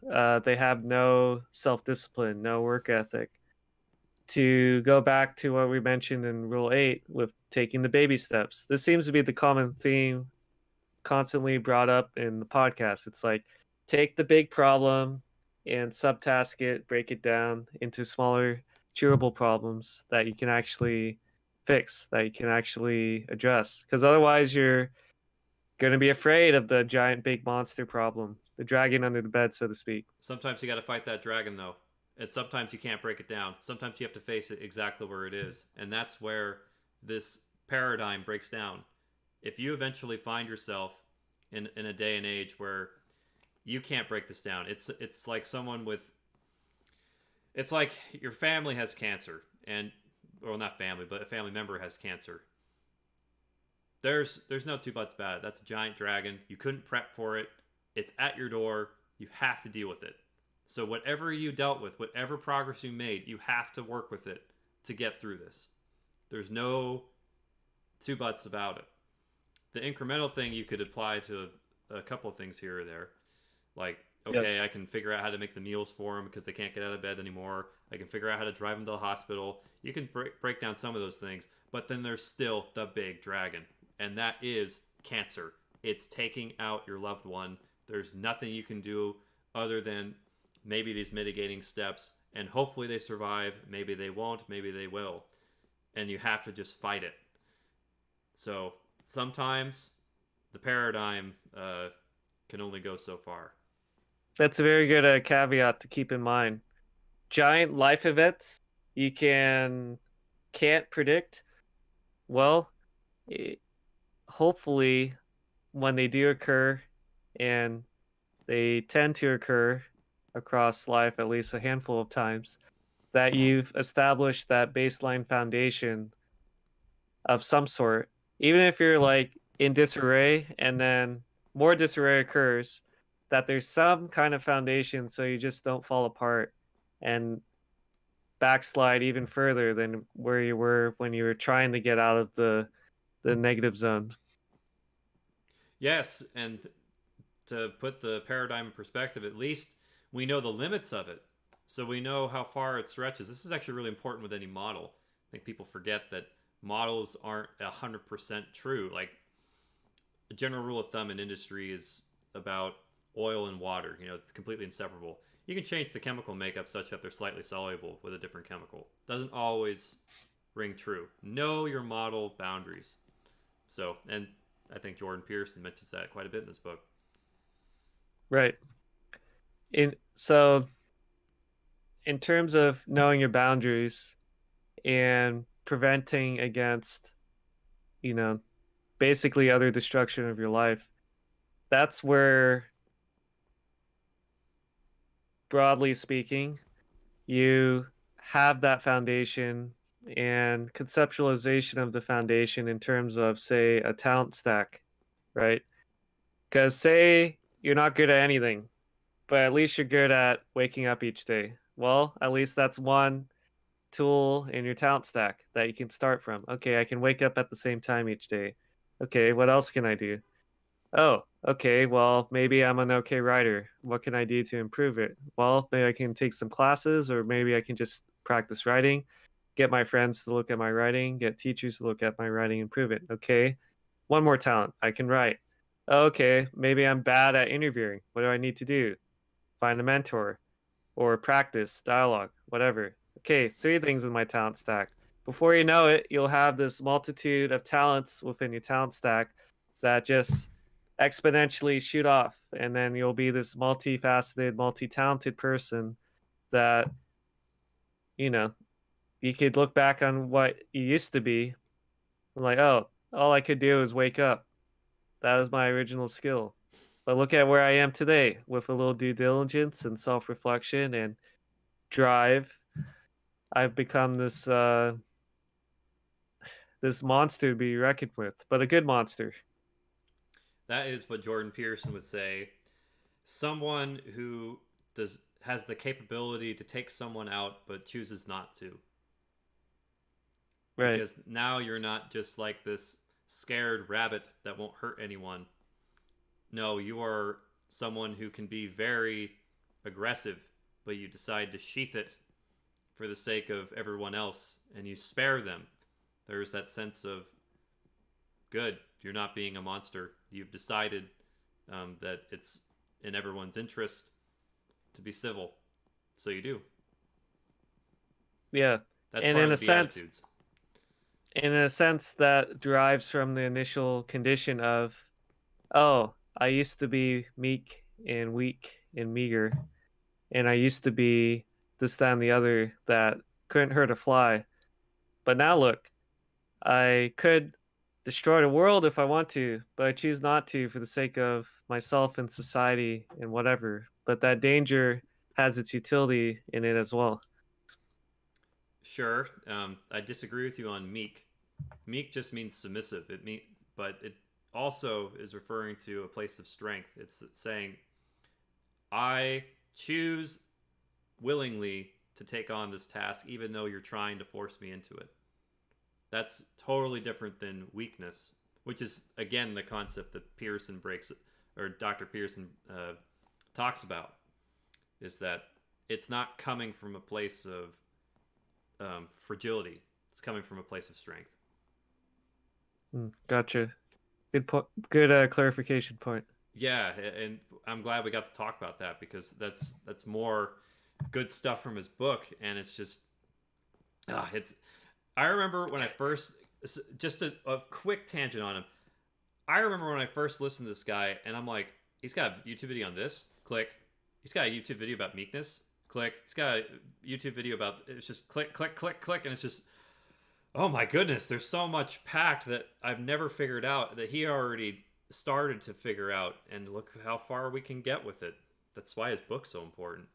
they have no self discipline, no work ethic. To go back to what we mentioned in Rule 8 with taking the baby steps, this seems to be the common theme constantly brought up in the podcast. It's like take the big problem and subtask it, break it down into smaller, chewable problems that you can actually fix, that you can actually address. Because otherwise, you're going to be afraid of the giant, big monster problem, the dragon under the bed, so to speak. Sometimes you got to fight that dragon though, and sometimes you can't break it down. Sometimes you have to face it exactly where it is, and that's where this paradigm breaks down. If you eventually find yourself in a day and age where you can't break this down, it's like someone with, it's like your family has cancer, and, well, not family, but a family member has cancer. There's no two buts about it. That's a giant dragon. You couldn't prep for it. It's at your door. You have to deal with it. So whatever you dealt with, whatever progress you made, you have to work with it to get through this. There's no two buts about it. The incremental thing you could apply to a couple of things here or there. Like, okay, Yes. I can figure out how to make the meals for them because they can't get out of bed anymore. I can figure out how to drive them to the hospital. You can break down some of those things, but then there's still the big dragon, and that is cancer. It's taking out your loved one. There's nothing you can do other than maybe these mitigating steps, and hopefully they survive. Maybe they won't, maybe they will. And you have to just fight it. So sometimes the paradigm can only go so far. That's a very good caveat to keep in mind. Giant life events you can't predict. Well, eh, hopefully when they do occur, and they tend to occur across life at least a handful of times, that you've established that baseline foundation of some sort. Even if you're like in disarray and then more disarray occurs, that there's some kind of foundation so you just don't fall apart and backslide even further than where you were when you were trying to get out of the negative zone. Yes, and to put the paradigm in perspective, at least we know the limits of it. So we know how far it stretches. This is actually really important with any model. I think people forget that models aren't 100% true. Like a general rule of thumb in industry is about oil and water. It's completely inseparable. You can change the chemical makeup such that they're slightly soluble with a different chemical. Doesn't always ring true. Know your model boundaries. So, and I think Jordan Peterson mentions that quite a bit in this book. Right. So in terms of knowing your boundaries and preventing against, you know, basically other destruction of your life, that's where, broadly speaking, you have that foundation and conceptualization of the foundation in terms of, say, a talent stack, right? Because say you're not good at anything, but at least you're good at waking up each day. Well, at least that's one tool in your talent stack that you can start from. Okay, I can wake up at the same time each day. Okay, what else can I do? Oh, okay, well, maybe I'm an okay writer. What can I do to improve it? Well, maybe I can take some classes, or maybe I can just practice writing, get my friends to look at my writing, get teachers to look at my writing, improve it. Okay, one more talent. I can write. Okay, maybe I'm bad at interviewing. What do I need to do? Find a mentor or practice dialogue, whatever. Okay, three things in my talent stack. Before you know it, you'll have this multitude of talents within your talent stack that just exponentially shoot off. And then you'll be this multifaceted, multi talented person that, you know, you could look back on what you used to be like, oh, all I could do is wake up. That was my original skill. But look at where I am today with a little due diligence and self reflection and drive. I've become this monster to be reckoned with, but a good monster. That is what Jordan Peterson would say. Someone who has the capability to take someone out but chooses not to. Right. Because now you're not just like this scared rabbit that won't hurt anyone. No, you are someone who can be very aggressive, but you decide to sheath it for the sake of everyone else and you spare them. There's that sense of good. You're not being a monster. You've decided that it's in everyone's interest to be civil. So you do. Yeah. That's And part of the Beatitudes. In a sense that derives from the initial condition of, oh, I used to be meek and weak and meager, and I used to be this, that, and the other that couldn't hurt a fly. But now look, I could destroy the world if I want to, but I choose not to for the sake of myself and society and whatever. But that danger has its utility in it as well. Sure, I disagree with you on meek. Meek just means submissive. But it also is referring to a place of strength. It's saying, I choose willingly to take on this task, even though you're trying to force me into it. That's totally different than weakness, which is again the concept that Peterson breaks, or Dr. Peterson talks about, is that it's not coming from a place of fragility. It's coming from a place of strength. Gotcha. Good clarification point. Yeah, and I'm glad we got to talk about that because that's more good stuff from his book, and it's just it's. I remember when I first, just a quick tangent on him. I remember when I first listened to this guy, and I'm like, he's got a YouTube video on this. Click. He's got a YouTube video about meekness. Click. He's got a YouTube video about, it's just click, click, click, click, and it's just, oh my goodness, there's so much packed that I've never figured out that he already started to figure out, and look how far we can get with it. That's why his book's so important.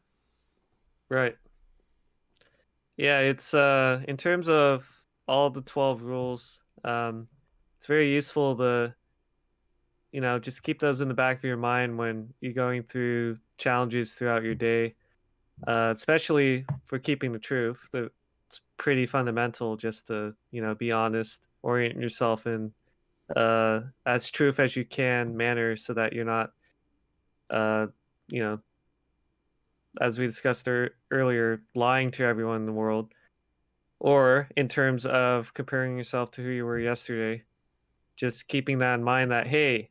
Right. Yeah, it's in terms of all the 12 rules, it's very useful to, just keep those in the back of your mind when you're going through challenges throughout your day, especially for keeping the truth. It's pretty fundamental just to, be honest, orient yourself in as truth as you can manner so that you're not, uh, you know, as we discussed earlier, lying to everyone in the world, or in terms of comparing yourself to who you were yesterday, just keeping that in mind that, hey,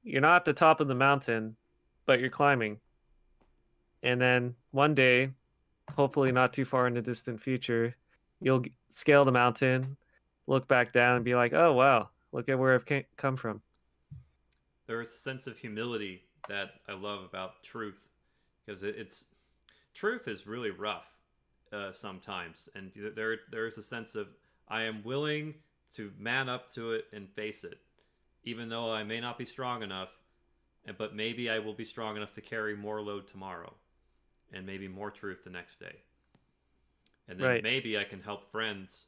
you're not at the top of the mountain, but you're climbing. And then one day, hopefully not too far in the distant future, you'll scale the mountain, look back down, and be like, oh, wow, look at where I've come from. There's a sense of humility that I love about truth, because it's truth is really rough sometimes, and there's a sense of, I am willing to man up to it and face it, even though I may not be strong enough, but maybe I will be strong enough to carry more load tomorrow, and maybe more truth the next day, and then Right. maybe I can help friends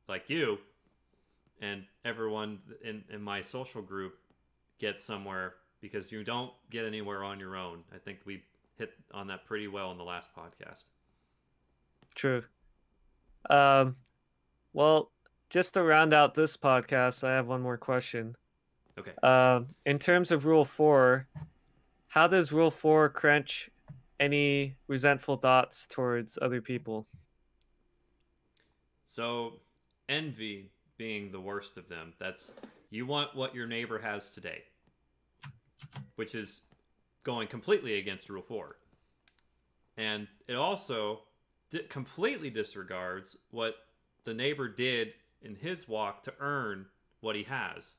like you and everyone in my social group get somewhere, because you don't get anywhere on your own. I think we hit on that pretty well in the last podcast. True. Um, well, just to round out this podcast, I have one more question. Okay. In terms of Rule 4, how does Rule 4 quench any resentful thoughts towards other people? So, envy being the worst of them. That's, you want what your neighbor has today, which is going completely against Rule 4. And it also completely disregards what the neighbor did in his walk to earn what he has,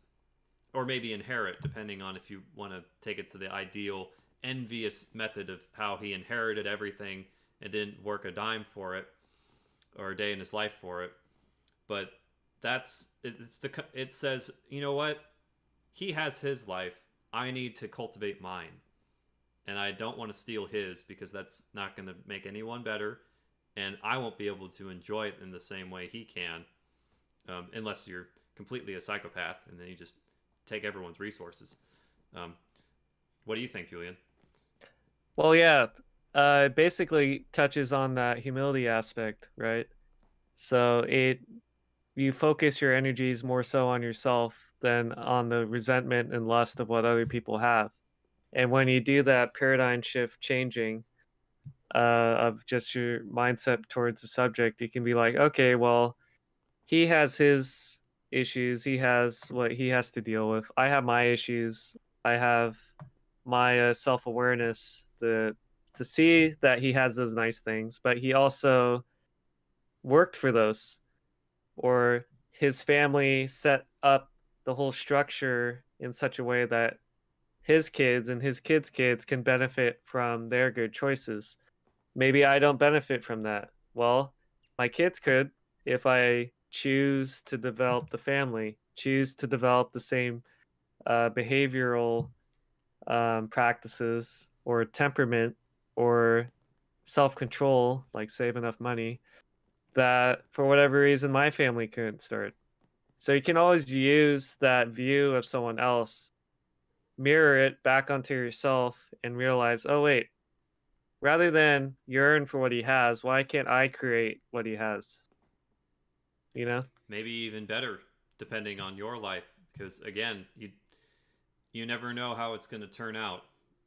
or maybe inherit, depending on if you want to take it to the ideal envious method of how he inherited everything and didn't work a dime for it or a day in his life for it. But it says, you know what, he has his life, I need to cultivate mine, and I don't want to steal his, because that's not going to make anyone better, and I won't be able to enjoy it in the same way he can, unless you're completely a psychopath and then you just take everyone's resources. What do you think, Julian? Well, yeah, it basically touches on that humility aspect, right? So you focus your energies more so on yourself than on the resentment and lust of what other people have. And when you do that paradigm shift changing of just your mindset towards the subject, you can be like, okay, well, he has his issues, he has what he has to deal with. I have my issues. I have my self-awareness to see that he has those nice things, but he also worked for those, or his family set up the whole structure in such a way that his kids and his kids' kids can benefit from their good choices. Maybe I don't benefit from that. Well, my kids could if I choose to develop the family, choose to develop the same behavioral practices or temperament or self control, like save enough money, that for whatever reason my family couldn't start. So you can always use that view of someone else, mirror it back onto yourself, and realize, oh, wait, rather than yearn for what he has, why can't I create what he has? You know? Maybe even better, depending on your life, because again, you never know how it's going to turn out.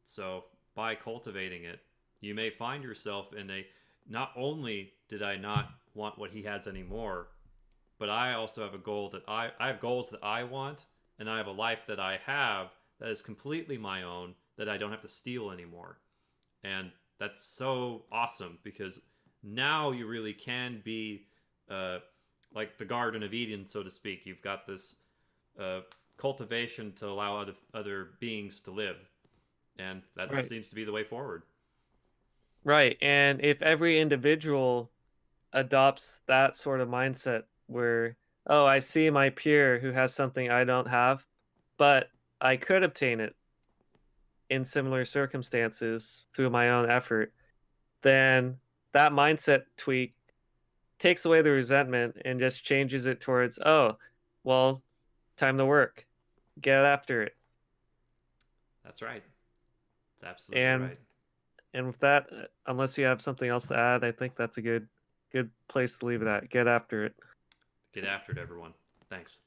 So by cultivating it, you may find yourself in a, not only did I not want what he has anymore, but I also have a goal that I have goals that I want, and I have a life that I have that is completely my own, that I don't have to steal anymore. And that's so awesome, because now you really can be like the Garden of Eden, so to speak. You've got this cultivation to allow other beings to live, and that Right. seems to be the way forward. Right. And if every individual adopts that sort of mindset where, oh, I see my peer who has something I don't have, but I could obtain it in similar circumstances through my own effort, then that mindset tweak takes away the resentment and just changes it towards, oh, well, time to work, get after it. That's right. It's absolutely And right. with that, unless you have something else to add, I think that's a good place to leave it at. Get after it. Get after it, everyone. Thanks.